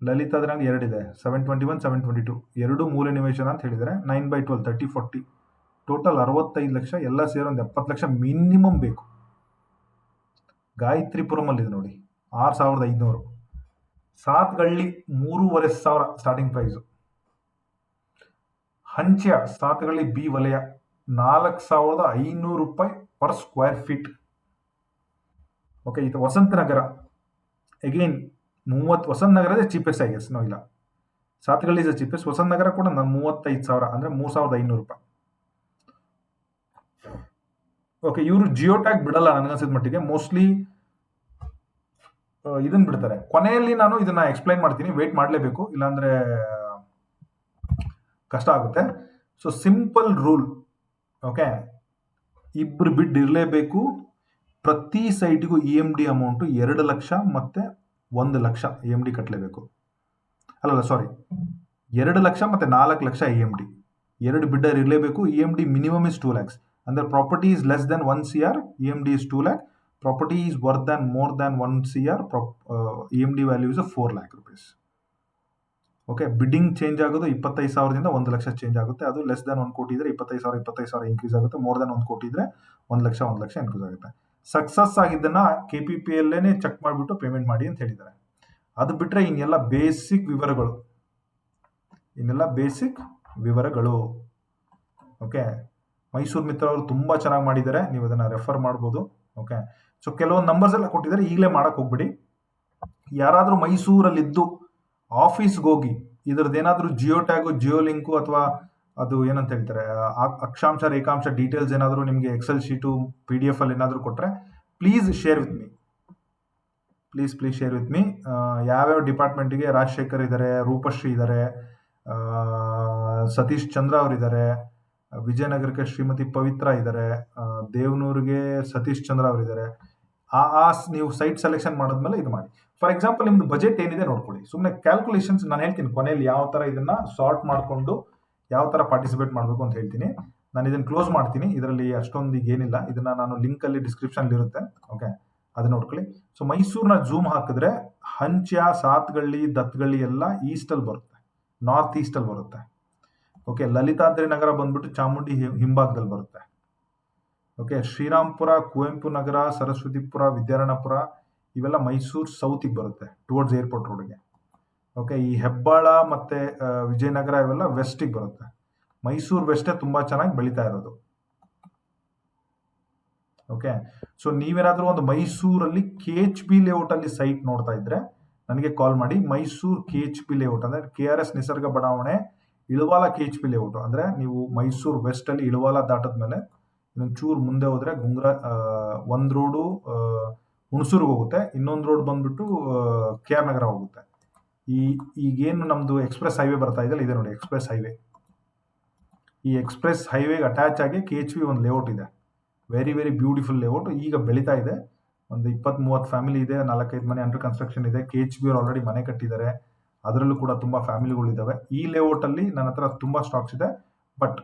ಲಲಿತಾದ್ರ ನಗರ ಎರಡಿದೆ, 721 722 ಎರಡು ಮೂಲೆ ನಿವೇಶನ ಅಂತ ಹೇಳಿದರೆ 9/12 30-40 ಟೋಟಲ್ 65 ಲಕ್ಷ. ಎಲ್ಲ ಸೇರಿ ಒಂದು 70 ಲಕ್ಷ ಮಿನಿಮಮ್ ಬೇಕು. ಗಾಯತ್ರಿಪುರಂ ಅಲ್ಲಿ ಇದೆ ನೋಡಿ 6,500. Sathagalli 3,500 starting price. Hanchya Sathagalli B ವಲಯ 4,500 ರೂಪಾಯಿ ಪರ್ ಸ್ಕ್ವೇರ್ ಫೀಟ್. ಓಕೆ, ಇದು ವಸಂತನಗರ ಅಗೇನ್ 30. ವಸಂತನಗರದೇ ಚೀಪೆಸ್ಟ್ ಆಗಿ ನೋ ಇಲ್ಲ, ಸಾತ್ಗಳ್ಳಿ ಇಸ್ ಚೀಪೆಸ್ಟ್. ವಸಂತನಗರ ಕೂಡ 35,000 ಅಂದ್ರೆ 3,500 ರೂಪಾಯಿ. ಓಕೆ, ಇವರು ಜಿಯೋ ಟ್ಯಾಗ್ ಬಿಡಲ್ಲ ನನಗನ್ಸಿದ ಮಟ್ಟಿಗೆ. ಮೋಸ್ಟ್ಲಿ ಇದನ್ನ ಬಿಡ್ತಾರೆ. ಕೊನೆಯಲ್ಲಿ ನಾನು ಇದನ್ನ ಎಕ್ಸ್ಪ್ಲೈನ್ ಮಾಡ್ತೀನಿ, ವೇಟ್ ಮಾಡಲೇಬೇಕು, ಇಲ್ಲಾಂದ್ರೆ ಕಷ್ಟ ಆಗುತ್ತೆ. ಸೊ ಸಿಂಪಲ್ ರೂಲ್, ಓಕೆ, ಇಬ್ರು ಬಿಡ್ ಇರಲೇಬೇಕು. ಪ್ರತಿ ಸೈಟಿಗೂ EMD ಅಮೌಂಟು 2 ಲಕ್ಷ ಮತ್ತೆ 1 ಲಕ್ಷ EMD ಕಟ್ಟಲೇಬೇಕು. ಅಲ್ಲಲ್ಲ ಸಾರಿ, 2 ಲಕ್ಷ ಮತ್ತೆ 4 ಲಕ್ಷ EMD. 2 ಬಿಡ್ಡರ್ ಇರಲೇಬೇಕು. EMD minimum is 2 lakhs. ಅಂದ್ರೆ property is less than 1 CR, EMD is 2 lakh. Property is worth than more than 1 CR, EMD value is 4 lakh rupees. Okay, bidding change ಆಗೋದು 25,000ದಿಂದ 1 lakh change ಆಗುತ್ತೆ. ಅದು less than 1 ಕೋಟಿ ಇದ್ರೆ 25,000 increase ಆಗುತ್ತೆ. More than 1 ಕೋಟಿ ಇದ್ರೆ 1 ಲಕ್ಷ ಇನ್ಕ್ರೀಸ್ ಆಗುತ್ತೆ. ಸಕ್ಸಸ್ ಆಗಿದ್ದನ್ನ KPPLನೇ ಚೆಕ್ ಮಾಡಿಬಿಟ್ಟು ಪೇಮೆಂಟ್ ಮಾಡಿ ಅಂತ ಹೇಳಿದ್ದಾರೆ. ಅದು ಬಿಟ್ರೆ ಇನ್ನೆಲ್ಲ ಬೇಸಿಕ್ ವಿವರಗಳು. ಓಕೆ, ಮೈಸೂರು ಮಿತ್ರ ಅವರು ತುಂಬಾ ಚೆನ್ನಾಗಿ ಮಾಡಿದ್ದಾರೆ, ನೀವು ಅದನ್ನ ರೆಫರ್ ಮಾಡ್ಬೋದು. ಓಕೆ, ಸೊ ಕೆಲವೊಂದು ನಂಬರ್ಸ್ ಎಲ್ಲ ಕೊಟ್ಟಿದ್ದಾರೆ, ಈಗಲೇ ಮಾಡಕ್ ಹೋಗ್ಬಿಡಿ. ಯಾರಾದ್ರೂ ಮೈಸೂರಲ್ಲಿದ್ದು ಆಫೀಸ್ಗೆ ಹೋಗಿ ಇದ್ರದ್ದೇನಾದ್ರೂ ಜಿಯೋ ಟ್ಯಾಗು, ಜಿಯೋ ಲಿಂಕು ಅಥವಾ ಅದು ಏನಂತ ಹೇಳ್ತಾರೆ ಅಕ್ಷಾಂಶ ರೇಖಾಂಶ ಡೀಟೇಲ್ಸ್ ಏನಾದರೂ ನಿಮಗೆ ಎಕ್ಸೆಲ್ ಶೀಟು PDF ಅಲ್ಲಿ ಏನಾದರೂ ಕೊಟ್ಟರೆ please share with me. Please share with me. ಯಾವ್ಯಾವ ಡಿಪಾರ್ಟ್ಮೆಂಟಿಗೆ ರಾಜಶೇಖರ್ ಇದ್ದಾರೆ, ರೂಪಶ್ರೀ ಇದ್ದಾರೆ, ಸತೀಶ್ ಚಂದ್ರ ಅವರಿದ್ದಾರೆ, ವಿಜಯನಗರಕ್ಕೆ ಶ್ರೀಮತಿ ಪವಿತ್ರ ಇದ್ದಾರೆ, ದೇವನೂರಿಗೆ ಸತೀಶ್ ಚಂದ್ರ ಅವರಿದ್ದಾರೆ. ನೀವು ಸೈಟ್ ಸೆಲೆಕ್ಷನ್ ಮಾಡಿದ್ಮೇಲೆ ಇದು ಮಾಡಿ. ಫಾರ್ ಎಕ್ಸಾಂಪಲ್ ನಿಮ್ದು ಬಜೆಟ್ ಏನಿದೆ ನೋಡ್ಕೊಳ್ಳಿ. ಸುಮ್ಮನೆ ಕ್ಯಾಲ್ಕುಲೇಷನ್ಸ್ ನಾನು ಹೇಳ್ತೀನಿ ಕೊನೆಯಲ್ಲಿ ಯಾವ ಥರ ಇದನ್ನ ಸಾರ್ಟ್ ಮಾಡಿಕೊಂಡು ಯಾವ ಥರ ಪಾರ್ಟಿಸಿಪೇಟ್ ಮಾಡಬೇಕು ಅಂತ ಹೇಳ್ತೀನಿ. ನಾನು ಇದನ್ನು ಕ್ಲೋಸ್ ಮಾಡ್ತೀನಿ. ಇದರಲ್ಲಿ ಅಷ್ಟೊಂದು ಈಗ ಏನಿಲ್ಲ, ಇದನ್ನ ನಾನು ಲಿಂಕಲ್ಲಿ ಡಿಸ್ಕ್ರಿಪ್ಷನ್ ಇರುತ್ತೆ. ಓಕೆ, ಅದನ್ನ ನೋಡ್ಕೊಳ್ಳಿ. ಸೊ ಮೈಸೂರಿನ ಝೂಮ್ ಹಾಕಿದ್ರೆ ಹಂಚ್ಯ, ಸಾತ್ಗಳ್ಳಿ, ದತ್ಗಳ್ಳಿ ಎಲ್ಲ ಈಸ್ಟಲ್ಲಿ ಬರುತ್ತೆ, ನಾರ್ತ್ ಈಸ್ಟಲ್ಲಿ ಬರುತ್ತೆ. ಓಕೆ, ಲಲಿತಾದ್ರಿ ನಗರ ಬಂದ್ಬಿಟ್ಟು ಚಾಮುಂಡಿ ಹಿಂಭಾಗದಲ್ಲಿ ಬರುತ್ತೆ. ಓಕೆ, ಶ್ರೀರಾಮ್ಪುರ, ಕುವೆಂಪು ನಗರ, ಸರಸ್ವತಿಪುರ, ವಿದ್ಯಾರಣ್ಯಪುರ ಇವೆಲ್ಲ ಮೈಸೂರು ಸೌತಿಗೆ ಬರುತ್ತೆ, ಟುವರ್ಡ್ಸ್ ಏರ್ಪೋರ್ಟ್ ರೋಡ್ಗೆ. ಓಕೆ, ಈ ಹೆಬ್ಬಾಳ ಮತ್ತೆ ವಿಜಯನಗರ ಇವೆಲ್ಲ ವೆಸ್ಟಿಗೆ ಬರುತ್ತೆ. ಮೈಸೂರು ವೆಸ್ಟೇ ತುಂಬಾ ಚೆನ್ನಾಗಿ ಬೆಳೀತಾ ಇರೋದು. ಓಕೆ, ಸೊ ನೀವೇನಾದ್ರೂ ಒಂದು ಮೈಸೂರಲ್ಲಿ KHP ಲೇಔಟ್ ಅಲ್ಲಿ ಸೈಟ್ ನೋಡ್ತಾ ಇದ್ರೆ ನನಗೆ ಕಾಲ್ ಮಾಡಿ. ಮೈಸೂರು KHP ಲೇಔಟ್ ಅಂದ್ರೆ KRS ನಿಸರ್ಗ ಬಡಾವಣೆ ಇಳವಾಲ KHP ಲೇಔಟ್ ಅಂದ್ರೆ ನೀವು ಮೈಸೂರು ವೆಸ್ಟ್ ಅಲ್ಲಿ ಇಳವಾಲ ದಾಟದ್ಮೇಲೆ ಇನ್ನೊಂದು ಚೂರು ಮುಂದೆ ಹೋದ್ರೆ ಒಂದ್ ರೋಡು ಹುಣಸೂರ್ಗೆ ಹೋಗುತ್ತೆ, ಇನ್ನೊಂದು ರೋಡ್ ಬಂದ್ಬಿಟ್ಟು KR ನಗರ ಹೋಗುತ್ತೆ. ಈಗೇನು ನಮ್ದು ಎಕ್ಸ್ಪ್ರೆಸ್ ಹೈವೇ ಬರ್ತಾ ಇದೆ ಇದೆ ನೋಡಿ, ಎಕ್ಸ್ಪ್ರೆಸ್ ಹೈವೇ. ಈ ಎಕ್ಸ್ಪ್ರೆಸ್ ಹೈವೇಗೆ ಅಟ್ಯಾಚ್ ಆಗಿ KHP ಒಂದು ಲೇಔಟ್ ಇದೆ, ವೆರಿ ಬ್ಯೂಟಿಫುಲ್ ಲೇಔಟ್. ಈಗ ಬೆಳೀತಾ ಇದೆ, ಒಂದು 20-30 ಫ್ಯಾಮಿಲಿ ಇದೆ, 4-5 ಮನೆ ಅಂಡರ್ ಕನ್ಸ್ಟ್ರಕ್ಷನ್ ಇದೆ. KHP ಅವರು ಆಲ್ರೆಡಿ ಮನೆ ಕಟ್ಟಿದ್ದಾರೆ, ಅದರಲ್ಲೂ ಕೂಡ ತುಂಬಾ ಫ್ಯಾಮಿಲಿಗಳಿದ್ದಾವೆ. ಈ ಲೇಔಟ್ ಅಲ್ಲಿ ನನ್ನ ಹತ್ರ ತುಂಬಾ ಸ್ಟಾಕ್ಸ್ ಇದೆ. But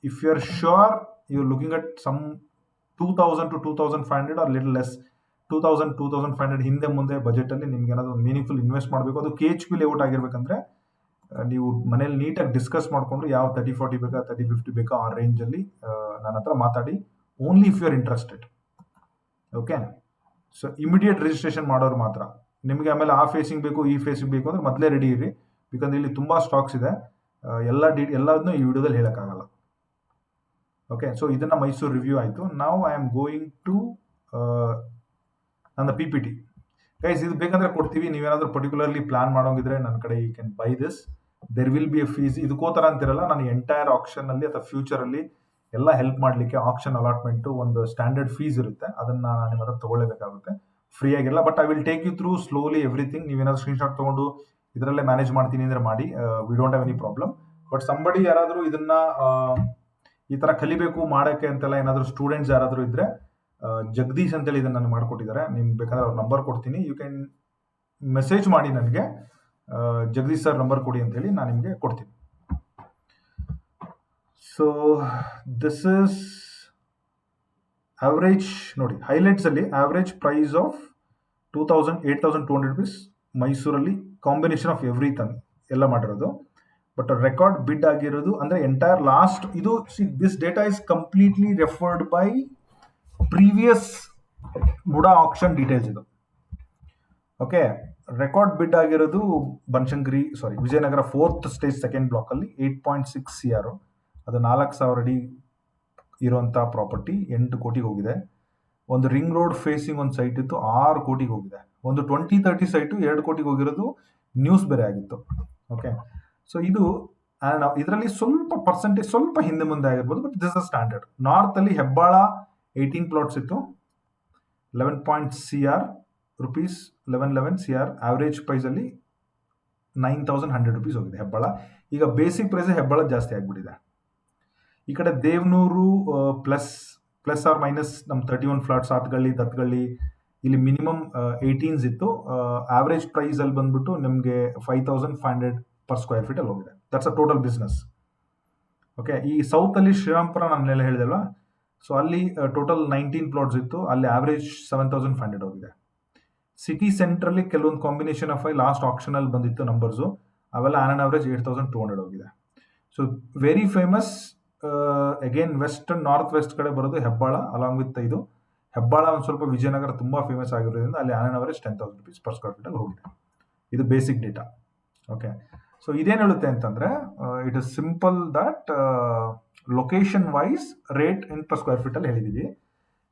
if you are sure you are looking at some 2,000 to 2,500 or little less, 2,000-2,500 ಹಿಂದೆ ಮುಂದೆ ಬಜೆಟ್ ಅಲ್ಲಿ ನಿಮ್ಗೆ ಏನಾದ್ರು ಒಂದು ಮೀನಿಂಗ್ಫುಲ್ ಇನ್ವೆಸ್ಟ್ ಮಾಡಬೇಕು, ಅದು KHP ಲೇಔಟ್ ಆಗಿರ್ಬೇಕಂದ್ರೆ ನೀವು ಮನೇಲಿ ನೀಟಾಗಿ ಡಿಸ್ಕಸ್ ಮಾಡ್ಕೊಂಡು ಯಾವ 30-40 ಬೇಕಾ 30-50 ಬೇಕಾ ಆ ರೇಂಜ್ ಅಲ್ಲಿ ನನ್ನ ಹತ್ರ ಮಾತಾಡಿ. Only if you are interested. Okay, so immediate registration ಮಾಡೋರು ಮಾತ್ರ. ನಿಮಗೆ ಆಮೇಲೆ ಆ ಫೇಸಿಂಗ್ ಬೇಕು ಈ ಫೇಸಿಂಗ್ ಬೇಕು ಅಂದ್ರೆ ಮೊದಲೇ ರೆಡಿ ಇರಿ, ಬಿಕಾಸ್ ಇಲ್ಲಿ ತುಂಬ ಸ್ಟಾಕ್ಸ್ ಇದೆ. ಎಲ್ಲದನ್ನು ಈ ವಿಡಿಯೋದಲ್ಲಿ ಹೇಳೋಕ್ಕಾಗಲ್ಲ. ಓಕೆ, ಸೊ ಇದನ್ನ ಮೈಸೂರು ರಿವ್ಯೂ ಆಯಿತು. ನಾವು ಐ ಆಮ್ ಗೋಯಿಂಗ್ ಟು ನನ್ನ ಪಿ ಪಿ ಟಿ. ಗೈಸ್, ಇದು ಬೇಕಂದ್ರೆ ಕೊಡ್ತೀವಿ, ನೀವೇನಾದ್ರೂ ಪರ್ಟಿಕ್ಯುಲರ್ಲಿ ಪ್ಲಾನ್ ಮಾಡೋಂಗಿದ್ರೆ ನನ್ನ ಕಡೆ you can buy this. There will be a fees. ಇದಕ್ಕೋತರ ಅಂತಿರಲ್ಲ, ನಾನು ಎಂಟೈರ್ ಆಕ್ಷನಲ್ಲಿ ಅಥವಾ ಫ್ಯೂಚರಲ್ಲಿ ಎಲ್ಲ ಹೆಲ್ಪ್ ಮಾಡಲಿಕ್ಕೆ ಆಕ್ಷನ್ ಅಲಾಟ್ಮೆಂಟು ಒಂದು ಸ್ಟ್ಯಾಂಡರ್ಡ್ ಫೀಸ್ ಇರುತ್ತೆ, ಅದನ್ನ ನಿಮ್ಮ ಹತ್ರ ತಗೊಳ್ಳೇಬೇಕಾಗುತ್ತೆ. ಫ್ರೀ ಆಗಿರಲ್ಲ, but I will take you through slowly everything. ನೀವೇನಾದ್ರು ಸ್ಕ್ರೀನ್ಶಾಟ್ ತೊಗೊಂಡು ಇದರಲ್ಲೇ ಮ್ಯಾನೇಜ್ ಮಾಡ್ತೀನಿ ಅಂದರೆ ಮಾಡಿ, we don't have any problem. But somebody ಯಾರಾದರೂ ಇದನ್ನ ಈ ಥರ ಕಲಿಬೇಕು ಮಾಡೋಕ್ಕೆ ಅಂತೆಲ್ಲ ಏನಾದರೂ ಸ್ಟೂಡೆಂಟ್ಸ್ ಯಾರಾದರೂ ಇದ್ದರೆ, ಜಗದೀಶ್ ಅಂತೇಳಿ ಇದನ್ನು ನನಗೆ ಮಾಡಿಕೊಟ್ಟಿದ್ದಾರೆ. ನಿಮ್ಗೆ ಬೇಕಾದ್ರೆ ಅವ್ರ ನಂಬರ್ ಕೊಡ್ತೀನಿ, ಯು ಕ್ಯಾನ್ ಮೆಸೇಜ್ ಮಾಡಿ ನನಗೆ, ಜಗದೀಶ್ ಸರ್ ನಂಬರ್ ಕೊಡಿ ಅಂತೇಳಿ ನಾನು ನಿಮಗೆ ಕೊಡ್ತೀನಿ. So this is average. ನೋಡಿ, ಹೈಲೈಟ್ಸಲ್ಲಿ ಆವ್ರೇಜ್ ಪ್ರೈಸ್ ಆಫ್ 8,200 rupees ಮೈಸೂರಲ್ಲಿ, ಕಾಂಬಿನೇಷನ್ ಆಫ್ ಎವ್ರಿಥಿಂಗ್ ಎಲ್ಲ ಮಾಡಿರೋದು. ಬಟ್ ರೆಕಾರ್ಡ್ ಬಿಡ್ ಆಗಿರೋದು ಅಂದರೆ ಎಂಟೈರ್ ಲಾಸ್ಟ್ ಇದು. This data is completely referred by previous MUDA action details ಇದು. ಓಕೆ, ರೆಕಾರ್ಡ್ ಬಿಡ್ ಆಗಿರೋದು Vijayanagara 4th stage 2nd ಬ್ಲಾಕಲ್ಲಿ 8.6 CR. ಅದು 4,000 ಅಡಿ ಇರುವಂಥ ಪ್ರಾಪರ್ಟಿ 8 ಕೋಟಿಗೆ ಹೋಗಿದೆ. ಒಂದು ರಿಂಗ್ ರೋಡ್ ಫೇಸಿಂಗ್ ಒಂದು ಸೈಟ್ ಇತ್ತು, 6 ಕೋಟಿಗೆ ಹೋಗಿದೆ. ಒಂದು 20-30 ಸೈಟು 2 ಕೋಟಿಗೆ ಹೋಗಿರೋದು ನ್ಯೂಸ್ ಬೇರೆ ಆಗಿತ್ತು. ಓಕೆ, ಸೊ ಇದು ಇದರಲ್ಲಿ ಸ್ವಲ್ಪ ಪರ್ಸೆಂಟೇಜ್ ಸ್ವಲ್ಪ ಹಿಂದೆ ಮುಂದೆ ಆಗಿರ್ಬೋದು, ಬಟ್ ದಿಸ್ ಇಸ್ ಸ್ಟ್ಯಾಂಡರ್ಡ್. ನಾರ್ತಲ್ಲಿ ಹೆಬ್ಬಾಳ 18 ಪ್ಲಾಟ್ಸ್ ಇತ್ತು, 11 CR rupees, 11 CR. ಆವ್ರೇಜ್ ಪ್ರೈಸಲ್ಲಿ 9,100 rupees ಹೋಗಿದೆ ಹೆಬ್ಬಾಳ. ಈಗ ಬೇಸಿಕ್ ಪ್ರೈಸ್ ಹೆಬ್ಬಾಳ ಜಾಸ್ತಿ ಆಗಿಬಿಟ್ಟಿದೆ. ಈ ಕಡೆ ದೇವನೂರು ಪ್ಲಸ್ ಆರ್ ಮೈನಸ್ ನಮ್ಮ 31 ಫ್ಲಾಟ್, ಸಾತ್ಗಳ್ಳಿ, ದತ್ಗಳ್ಳಿ, ಇಲ್ಲಿ ಮಿನಿಮಮ್ 18s ಇತ್ತು. ಆವ್ರೇಜ್ ಪ್ರೈಸಲ್ಲಿ ಬಂದ್ಬಿಟ್ಟು ನಿಮಗೆ 5,500 per square feet ಅಲ್ಲಿ ಹೋಗಿದೆ. That's a total business. Okay, ಈ ಸೌತಲ್ಲಿ ಶ್ರೀರಾಮ್ಪುರ ನಾನೆಲ್ಲ ಹೇಳಿದೆಲ್ವಾ, ಸೊ ಅಲ್ಲಿ ಟೋಟಲ್ 19 ಪ್ಲಾಟ್ಸ್ ಇತ್ತು, ಅಲ್ಲಿ ಆವ್ರೇಜ್ 7,500 ಹೋಗಿದೆ. ಸಿಟಿ ಸೆಂಟ್ರಲ್ಲಿ ಕೆಲವೊಂದು ಕಾಂಬಿನೇಷನ್ ಆಫ್ ಲಾಸ್ಟ್ ಆಕ್ಷನಲ್ಲಿ ಬಂದಿತ್ತು ನಂಬರ್ಸು, ಅವೆಲ್ಲ ಆನ್ ಆವ್ರೇಜ್ 8,200 ಹೋಗಿದೆ. So very famous. Again north west ಕಡೆ ಬರೋದು ಹೆಬ್ಬಾಳ, ಅಲಾಂಗ್ ವಿತ್ ಇದು. ಹೆಬ್ಬಾಳ ಒಂದು ಸ್ವಲ್ಪ ವಿಜಯನಗರ ತುಂಬ ಫೇಮಸ್ ಆಗಿರೋದ್ರಿಂದ ಅಲ್ಲಿ on average 10,000 rupees per square feet ಅಲ್ಲಿ ಹೋಗಿದೆ. ಇದು ಬೇಸಿಕ್ ಡೇಟಾ. ಓಕೆ, ಸೊ ಇದೇನು ಹೇಳುತ್ತೆ ಅಂತಂದರೆ, it is simple that location wise rate in per square feet ಅಲ್ಲಿ ಹೇಳಿದ್ದೀವಿ.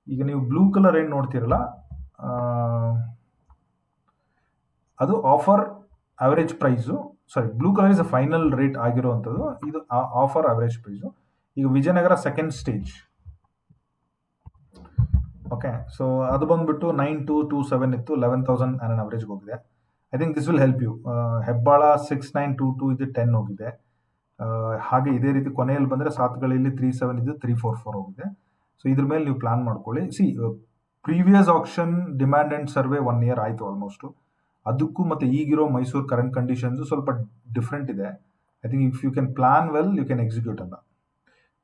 ಈಗ ನೀವು ಬ್ಲೂ ಕಲರ್ ಏನು ನೋಡ್ತೀರಲ್ಲ, ಅದು offer average price. Blue colour is final rate ಆಗಿರುವಂಥದ್ದು, ಇದು ಆಫರ್ ಆವರೇಜ್ ಪ್ರೈಸು. ಈಗ Vijayanagara 2nd stage. Okay, so ಅದು ಬಂದ್ಬಿಟ್ಟು 9,227 ಇತ್ತು, 11,000 ಆನ್ ಅವರೇಜ್ ಹೋಗಿದೆ. I think this will help you. Hebbal 6,922 ಇದು 10 ಹೋಗಿದೆ. ಹಾಗೆ ಇದೇ ರೀತಿ ಕೊನೆಯಲ್ಲಿ ಬಂದರೆ ಸಾತ್ಗಳಲ್ಲಿ 3,7 ಇದು 3,44 ಹೋಗಿದೆ. ಸೊ ಇದ್ರ ಮೇಲೆ ನೀವು ಪ್ಲಾನ್ ಮಾಡ್ಕೊಳ್ಳಿ. Previous auction demand and survey 1 year ಆಯಿತು ಆಲ್ಮೋಸ್ಟು. ಅದಕ್ಕೂ ಮತ್ತು ಈಗಿರೋ ಮೈಸೂರು ಕರೆಂಟ್ ಕಂಡೀಷನ್ಸು ಸ್ವಲ್ಪ ಡಿಫ್ರೆಂಟ್ ಇದೆ. I think if you can plan well you can execute ಅಂತ.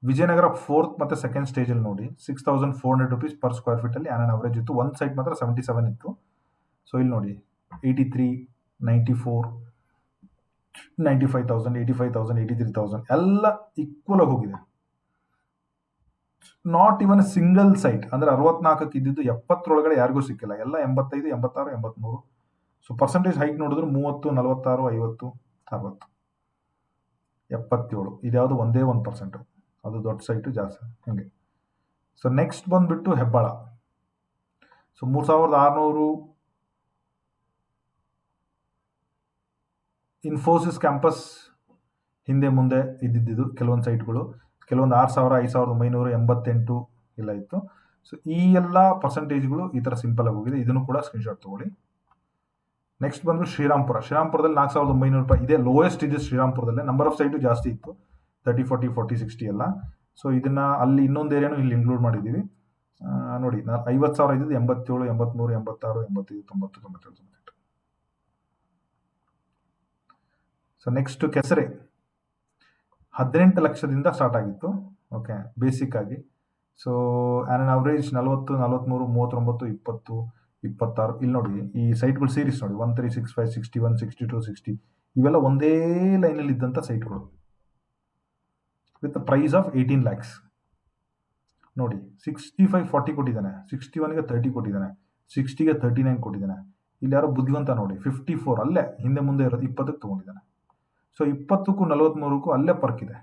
ವಿಜಯನಗರ 4th ಮತ್ತು 2nd ಸ್ಟೇಜಲ್ಲಿ ನೋಡಿ, 6,400 rupees per square feet ಅಲ್ಲಿ ಆನ್ ಅವರೇಜ್ ಇತ್ತು. ಒಂದು ಸೈಟ್ ಮಾತ್ರ 77 ಇತ್ತು. ಸೊ ಇಲ್ಲಿ ನೋಡಿ, 83, 94, 95,000, 85,000, 83,000 ಎಲ್ಲ ಈಕ್ವಲ್ ಆಗಿ ಹೋಗಿದೆ. ನಾಟ್ ಇವನ್ ಸಿಂಗಲ್ ಸೈಟ್ ಅಂದರೆ 64ಕ್ಕೆ ಇದ್ದಿದ್ದು 70 ಯಾರಿಗೂ ಸಿಕ್ಕಿಲ್ಲ, ಎಲ್ಲ 85, 86, 83. ಸೊ ಪರ್ಸೆಂಟೇಜ್ ಹೈಕ್ ನೋಡಿದ್ರು 30, 46, 50, 60, 77. ಇದ್ಯಾವುದು ಒಂದೇ 1%, ಅದು ದೊಡ್ಡ ಸೈಟು ಜಾಸ್ತಿ ಹಂಗೆ. ಸೊ ನೆಕ್ಸ್ಟ್ ಬಂದುಬಿಟ್ಟು ಹೆಬ್ಬಾಳ. ಸೊ 3,600 ಇನ್ಫೋಸಿಸ್ ಕ್ಯಾಂಪಸ್ ಹಿಂದೆ ಮುಂದೆ ಇದ್ದಿದ್ದು ಕೆಲವೊಂದು ಸೈಟ್ಗಳು, ಕೆಲವೊಂದು 6,000, 5,988 ಎಲ್ಲ ಇತ್ತು. ಸೊ ಈ ಎಲ್ಲ ಪರ್ಸೆಂಟೇಜ್ಗಳು ಈ ಥರ ಸಿಂಪಲ್ ಆಗಿ ಹೋಗಿದೆ. ಇದನ್ನು ಕೂಡ ಸ್ಕ್ರೀನ್ಶಾಟ್ ತೊಗೊಳ್ಳಿ. ನೆಕ್ಸ್ಟ್ ಬಂದು ಶ್ರೀರಾಮ್ಪುರದಲ್ಲಿ 4,900 ರೂಪಾಯಿ ಇದೆ, ಲೋಯೆಸ್ಟ್ ಇದೆ ಶ್ರೀರಾಮ್ಪುರದಲ್ಲೇ. ನಂಬರ್ ಆಫ್ ಸೈಟು ಜಾಸ್ತಿ ಇತ್ತು, 30, 40, 40, 60 ಎಲ್ಲ. ಸೊ ಇದನ್ನು ಅಲ್ಲಿ ಇನ್ನೊಂದು ಏರಿಯಾನು ಇಲ್ಲಿ ಇನ್ಕ್ಲೂಡ್ ಮಾಡಿದ್ದೀವಿ. ನೋಡಿ, 50,000 ಇದ್ದಿದ್ದು 87, 83, 86, 85, 90, 97, 98. ಸೊ ನೆಕ್ಸ್ಟ್ ಕೆಸರೆ 18 ಲಕ್ಷದಿಂದ ಸ್ಟಾರ್ಟ್ ಆಗಿತ್ತು. ಓಕೆ, ಬೇಸಿಕ್ ಆಗಿ. So on average 40, 43, 39, 20, 26. ಇಲ್ಲಿ ನೋಡಿ, ಈ ಸೈಟ್ಗಳು ಸೀರೀಸ್ ನೋಡಿ, 1365, 61, 62, 60 ಇವೆಲ್ಲ ಒಂದೇ ಲೈನಲ್ಲಿ ಇದ್ದಂಥ ಸೈಟ್ಗಳು ವಿತ್ ಪ್ರೈಸ್ ಆಫ್ 18 lakhs. ನೋಡಿ, 65 40 ಕೊಟ್ಟಿದ್ದಾನೆ, 61ಗೆ 30 ಕೊಟ್ಟಿದ್ದಾನೆ, 60ಗೆ 39 ಕೊಟ್ಟಿದ್ದಾನೆ, ಇಲ್ಲಿ ಯಾರೋ ಬುದ್ಧಿವಂತ ನೋಡಿ 54 ಅಲ್ಲೇ ಹಿಂದೆ ಮುಂದೆ ಇರೋದು 20ಕ್ಕೆ ತೊಗೊಂಡಿದ್ದಾನೆ. ಸೊ 20ಕ್ಕೂ 43ಕ್ಕೂ ಅಲ್ಲೇ ಪರ್ಕ್ ಇದೆ.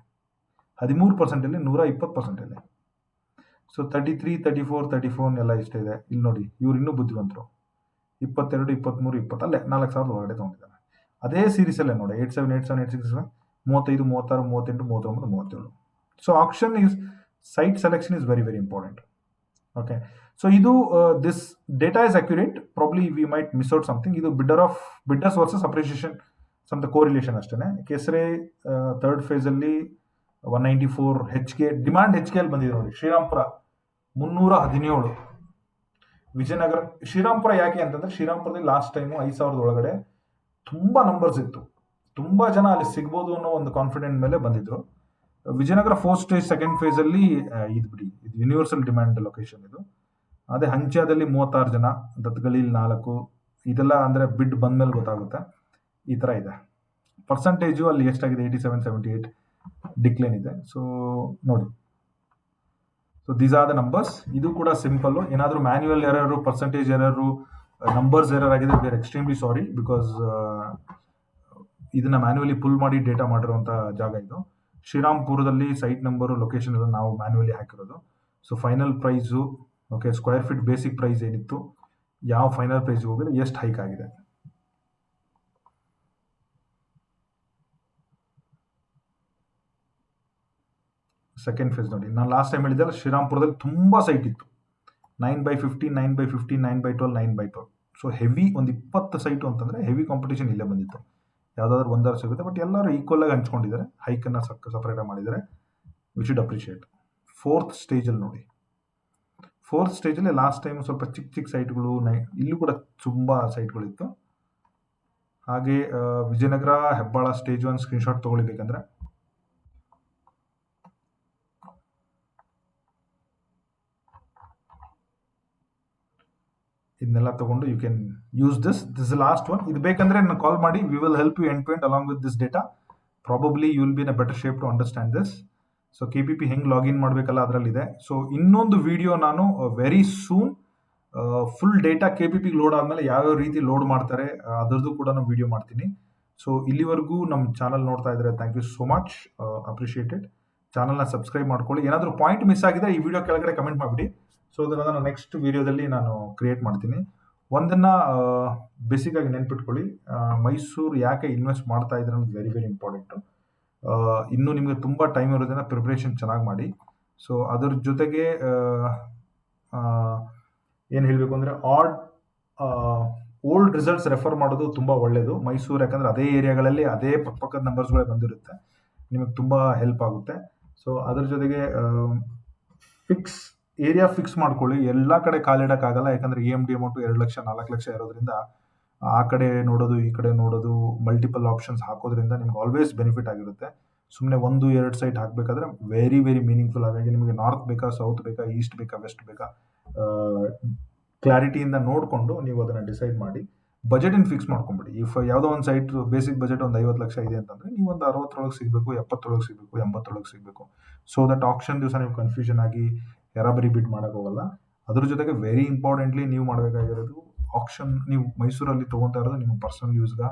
13% 120%. ಸೊ 33, 34, 34 ಎಲ್ಲ ಇಷ್ಟ ಇದೆ. ಇಲ್ಲಿ ನೋಡಿ ಇವ್ರು ಇನ್ನೂ ಬುದ್ಧಿವಂತರು. 22, 23, 20 ಅಲ್ಲೇ 4,000 ಒಳಗಡೆ ತೊಗೊಂಡಿದ್ದಾನೆ. ಅದೇ ಸೀರೀಸಲ್ಲೇ ನೋಡಿ 87, 87, 86, 35, 36, 38, 39, 37. So auction is site selection is very very important. Okay, so ಇದು this data is accurate. Probably we might miss out something. ಇದು bidders versus appreciation some the correlation ಅಷ್ಟೇ. ಕೆಸರೆ ಥರ್ಡ್ ಫೇಸಲ್ಲಿ 194 HK ಡಿಮಾಂಡ್ HKL ಬಂದಿದೆ ನೋಡಿ. ಶ್ರೀರಾಮ್ಪುರ 317. ವಿಜಯನಗರ ಶ್ರೀರಾಮ್ಪುರ ಯಾಕೆ ಅಂತಂದ್ರೆ ಶ್ರೀರಾಮ್ಪುರದಲ್ಲಿ last time 5,000 ಒಳಗಡೆ ತುಂಬಾ ನಂಬರ್ಸ್ ಇತ್ತು. ತುಂಬಾ ಜನ ಅಲ್ಲಿ ಸಿಗ್ಬೋದು ಅನ್ನೋ ಒಂದು ಕಾನ್ಫಿಡೆಂಟ್ ಮೇಲೆ ಬಂದಿದ್ರು. Vijayanagara fourth stage second phase ಅಲ್ಲಿ ಇದು ಬಿಡಿ, ಇದು ಯೂನಿವರ್ಸಲ್ ಡಿಮ್ಯಾಂಡ್ ಲೊಕೇಶನ್ ಇದು. ಅದೇ ಹಂಚ್ಯಾದಲ್ಲಿ 36 ಜನ, ದತ್ಗಳಿಲಿ 4. ಇದೆಲ್ಲ ಅಂದ್ರೆ ಬಿಡ್ ಬಂದ್ಮೇಲೆ ಗೊತ್ತಾಗುತ್ತೆ. ಈ ತರ ಇದೆ. ಪರ್ಸೆಂಟೇಜು ಅಲ್ಲಿ ಎಷ್ಟಾಗಿದೆ 87, 78 ಡಿಕ್ಲೈನ್ ಇದೆ. ಸೊ ನೋಡಿ, so these are the numbers. ಇದು ಕೂಡ ಸಿಂಪಲ್. ಏನಾದರೂ ಮ್ಯಾನ್ಯುವಲ್ ಎರರು, ಪರ್ಸೆಂಟೇಜ್ ಎರರು, ನಂಬರ್ಸ್ ಎರರ್ ಆಗಿದೆ, we are extremely sorry. Because ಇದನ್ನ ಮ್ಯಾನ್ಯುವಲಿ ಪುಲ್ ಮಾಡಿ ಡೇಟಾ ಮಾಡಿರುವಂತ ಜಾಗ ಇದು. ಶ್ರೀರಾಮ್ಪುರದಲ್ಲಿ ಸೈಟ್ ನಂಬರು, ಲೊಕೇಶನ್ ಎಲ್ಲ ನಾವು ಮ್ಯಾನ್ಯುವಲಿ ಹಾಕಿರೋದು. So final price, okay, square feet basic price ಏನಿತ್ತು, ಯಾವ ಫೈನಲ್ ಪ್ರೈಸ್ ಹೋಗಿದೆ, ಎಷ್ಟು ಹೈಕ್ ಆಗಿದೆ. ಸೆಕೆಂಡ್ ಫೇಸ್ ನೋಡಿ, ನಾನು ಲಾಸ್ಟ್ ಟೈಮ್ ಹೇಳಿದ್ದಲ್ಲ, ಶ್ರೀರಾಮ್ಪುರದಲ್ಲಿ ತುಂಬಾ ಸೈಟ್ ಇತ್ತು. 9/15, 9/15, 9/12, 9/12. ಸೊ ಹೆವಿ ಒಂದು 20 ಸೈಟು ಅಂತಂದ್ರೆ ಹೆವಿ ಕಾಂಪಿಟೇಷನ್ ಇಲ್ಲೇ ಬಂದಿತ್ತು. ಯಾವ್ದಾದ್ರು ಒಂದಾರು ಸಿಗುತ್ತೆ, ಬಟ್ ಎಲ್ಲರೂ ಈಕ್ವಲ್ ಆಗಿ ಹಂಚ್ಕೊಂಡಿದ್ದಾರೆ. ಹೈಕನ್ನು ಸಪರೇಟ್ ಮಾಡಿದ್ದಾರೆ. We should appreciate. ಫೋರ್ತ್ ಸ್ಟೇಜಲ್ಲಿ ನೋಡಿ, ಫೋರ್ತ್ ಸ್ಟೇಜಲ್ಲಿ ಲಾಸ್ಟ್ ಟೈಮ್ ಸ್ವಲ್ಪ ಚಿಕ್ಕ ಚಿಕ್ಕ ಸೈಟ್ಗಳು, ಇಲ್ಲೂ ಕೂಡ ತುಂಬಾ ಸೈಟ್ಗಳಿತ್ತು. ಹಾಗೆ ವಿಜಯನಗರ ಹೆಬ್ಬಾಳ ಸ್ಟೇಜ್ 1 ಸ್ಕ್ರೀನ್ಶಾಟ್ ತಗೊಳ್ಬೇಕಂದ್ರೆ ಇದನ್ನೆಲ್ಲ ತಗೊಂಡು you can use this last one. ಇದು ಬೇಕಂದ್ರೆ ನಾನು ಕಾಲ್ ಮಾಡಿ, we will help you end to end along with this data. Probably you will be in a better shape to understand this. So KPP ಹೆಂಗೆ login ಮಾಡಬೇಕಲ್ಲ ಅದರಲ್ಲಿದೆ. So ಇನ್ನೊಂದು video ನಾನು very soon full data KPP load ಆದಮೇಲೆ ಯಾವ್ಯಾವ ರೀತಿ load ಮಾಡ್ತಾರೆ ಅದರದ್ದು ಕೂಡ ನಾನು ವಿಡಿಯೋ ಮಾಡ್ತೀನಿ. ಸೊ ಇಲ್ಲಿವರೆಗೂ ನಮ್ಮ ಚಾನಲ್ ನೋಡ್ತಾ ಇದ್ದಾರೆ, thank you so much, appreciated. ಚಾನಲ್ನ ಸಬ್ಸ್ಕ್ರೈಬ್ ಮಾಡ್ಕೊಳ್ಳಿ. ಏನಾದರೂ ಪಾಯಿಂಟ್ ಮಿಸ್ ಆಗಿದ್ರೆ ಈ ವಿಡಿಯೋ ಕೆಳಗಡೆ ಕಮೆಂಟ್ ಮಾಡಿಬಿಡಿ. ಸೊ ಅದನ್ನು ನಾನು ನೆಕ್ಸ್ಟ್ ವಿಡಿಯೋದಲ್ಲಿ ನಾನು ಕ್ರಿಯೇಟ್ ಮಾಡ್ತೀನಿ. ಒಂದನ್ನು ಬೇಸಿಕ್ ಆಗಿ ನೆನ್ಪಿಟ್ಕೊಳ್ಳಿ, ಮೈಸೂರು ಯಾಕೆ ಇನ್ವೆಸ್ಟ್ ಮಾಡ್ತಾ ಇದ್ರೆ ಅನ್ನೋದು ವೆರಿ ವೆರಿ ಇಂಪಾರ್ಟೆಂಟು. ಇನ್ನೂ ನಿಮಗೆ ತುಂಬ ಟೈಮ್ ಇರೋದ್ರಿಂದ ಪ್ರಿಪ್ರೇಷನ್ ಚೆನ್ನಾಗಿ ಮಾಡಿ. ಸೊ ಅದ್ರ ಜೊತೆಗೆ ಏನು ಹೇಳಬೇಕು ಅಂದರೆ ಓಲ್ಡ್ ರಿಸಲ್ಟ್ಸ್ ರೆಫರ್ ಮಾಡೋದು ತುಂಬ ಒಳ್ಳೆಯದು. ಮೈಸೂರು ಯಾಕಂದರೆ ಅದೇ ಏರಿಯಾಗಳಲ್ಲಿ ಅದೇ ಪಕ್ಕದ ನಂಬರ್ಸ್ಗಳೇ ಬಂದಿರುತ್ತೆ, ನಿಮಗೆ ತುಂಬ ಹೆಲ್ಪ್ ಆಗುತ್ತೆ. ಸೊ ಅದ್ರ ಜೊತೆಗೆ ಏರಿಯಾ ಫಿಕ್ಸ್ ಮಾಡ್ಕೊಳ್ಳಿ. ಎಲ್ಲ ಕಡೆ ಕಾಲಿಡೋಕ್ಕಾಗಲ್ಲ, ಯಾಕಂದರೆ EMD ಅಮೌಂಟು 2 ಲಕ್ಷ 4 ಲಕ್ಷ ಇರೋದ್ರಿಂದ ಆ ಕಡೆ ನೋಡೋದು ಈ ಕಡೆ ನೋಡೋದು ಮಲ್ಟಿಪಲ್ ಆಪ್ಷನ್ಸ್ ಹಾಕೋದ್ರಿಂದ ನಿಮ್ಗೆ ಆಲ್ವೇಸ್ ಬೆನಿಫಿಟ್ ಆಗಿರುತ್ತೆ. ಸುಮ್ಮನೆ 1-2 ಸೈಟ್ ಹಾಕಬೇಕಾದ್ರೆ ವೆರಿ ವೆರಿ ಮೀನಿಂಗ್ಫುಲ್. ಹಾಗಾಗಿ ನಿಮಗೆ ನಾರ್ತ್ ಬೇಕಾ, ಸೌತ್ ಬೇಕಾ, ಈಸ್ಟ್ ಬೇಕಾ, ವೆಸ್ಟ್ ಬೇಕಾ, ಕ್ಲಾರಿಟಿಯಿಂದ ನೋಡಿಕೊಂಡು ನೀವು ಅದನ್ನು ಡಿಸೈಡ್ ಮಾಡಿ ಬಜೆಟನ್ನು ಫಿಕ್ಸ್ ಮಾಡ್ಕೊಂಬಿಡಿ. ಇಫ್ ಯಾವುದೋ ಒಂದು ಸೈಟ್ ಬೇಸಿಕ್ ಬಜೆಟ್ ಒಂದು 50 ಲಕ್ಷ ಇದೆ ಅಂತಂದರೆ ನೀವು ಒಂದು 60 ಸಿಗಬೇಕು, 70 ಸಿಗಬೇಕು, 80 ಸಿಗಬೇಕು. ಸೊ ದಟ್ ಆಪ್ಷನ್ ದಿವಸ ನೀವು ಕನ್ಫ್ಯೂಷನ್ ಆಗಿ ಯಾರಾಬರಿ ಬಿಡ್ ಮಾಡೋಕೆ ಹೋಗಲ್ಲ. ಅದ್ರ ಜೊತೆಗೆ ವೆರಿ ಇಂಪಾರ್ಟೆಂಟ್ಲಿ ನೀವು ಮಾಡಬೇಕಾಗಿರೋದು, ಆಪ್ಷನ್ ನೀವು ಮೈಸೂರಲ್ಲಿ ತೊಗೊತಾ ಇರೋದು ನಿಮ್ಮ ಪರ್ಸನಲ್ ಯೂಸ್ಗೆ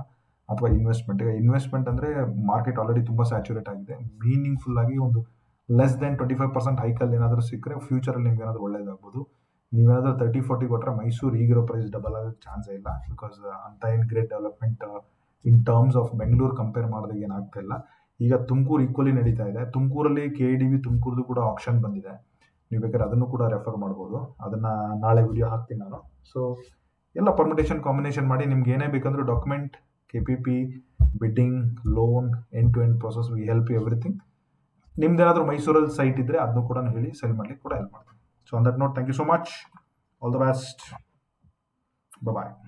ಅಥವಾ ಇನ್ವೆಸ್ಟ್ಮೆಂಟ್ಗೆ. ಇನ್ವೆಸ್ಟ್ಮೆಂಟ್ ಅಂದರೆ ಮಾರ್ಕೆಟ್ ಆಲ್ರೆಡಿ ತುಂಬ ಸ್ಯಾಚುರೇಟ್ ಆಗಿದೆ. ಮೀನಿಂಗ್ಫುಲ್ ಆಗಿ ಒಂದು ಲೆಸ್ ದೆನ್ 25% ಹೈಕಲ್ಲಿ ಏನಾದರೂ ಸಿಕ್ಕರೆ ಫ್ಯೂಚರಲ್ಲಿ ನಿಮ್ಗೆ ಏನಾದರೂ ಒಳ್ಳೇದಾಗ್ಬೋದು. ನೀವೇನಾದರೂ 30-40 ಕೊಟ್ಟರೆ ಮೈಸೂರು ಈಗಿರೋ ಪ್ರೈಸ್ ಡಬಲ್ ಆಗೋಕ್ಕೆ ಚಾನ್ಸೇ ಇಲ್ಲ. ಬಿಕಾಸ್ ಅಂತ ಏನು great development in terms of Bengaluru compare ಮಾಡಿದಾಗ ಏನಾಗ್ತಾ ಇಲ್ಲ. ಈಗ ತುಮಕೂರು ಈಕ್ವಲಿ ನಡೀತಾ ಇದೆ. ತುಮಕೂರಲ್ಲಿ KIDB ತುಮಕೂರ್ದು ಕೂಡ ಆಪ್ಷನ್ ಬಂದಿದೆ. ನೀವು ಬೇಕಾದ್ರೆ ಅದನ್ನು ಕೂಡ ರೆಫರ್ ಮಾಡ್ಬೋದು. ಅದನ್ನು ನಾಳೆ ವಿಡಿಯೋ ಹಾಕ್ತೀನಿ ನಾನು. ಸೊ ಎಲ್ಲ ಪರ್ಮಿಟೇಷನ್ ಕಾಂಬಿನೇಷನ್ ಮಾಡಿ ನಿಮ್ಗೆ ಏನೇ ಬೇಕಂದ್ರೂ document, KPP, bidding, loan, end to end process, we help you everything. ನಿಮ್ದೇನಾದರೂ ಮೈಸೂರಲ್ಲಿ ಸೈಟ್ ಇದ್ದರೆ ಅದನ್ನು ಕೂಡ ಹೇಳಿ, ಸೆಲ್ ಮಾಡಲಿಕ್ಕೆ ಕೂಡ ಹೆಲ್ಪ್ ಮಾಡ್ತೀನಿ. So on that note, thank you so much, all the best, bye.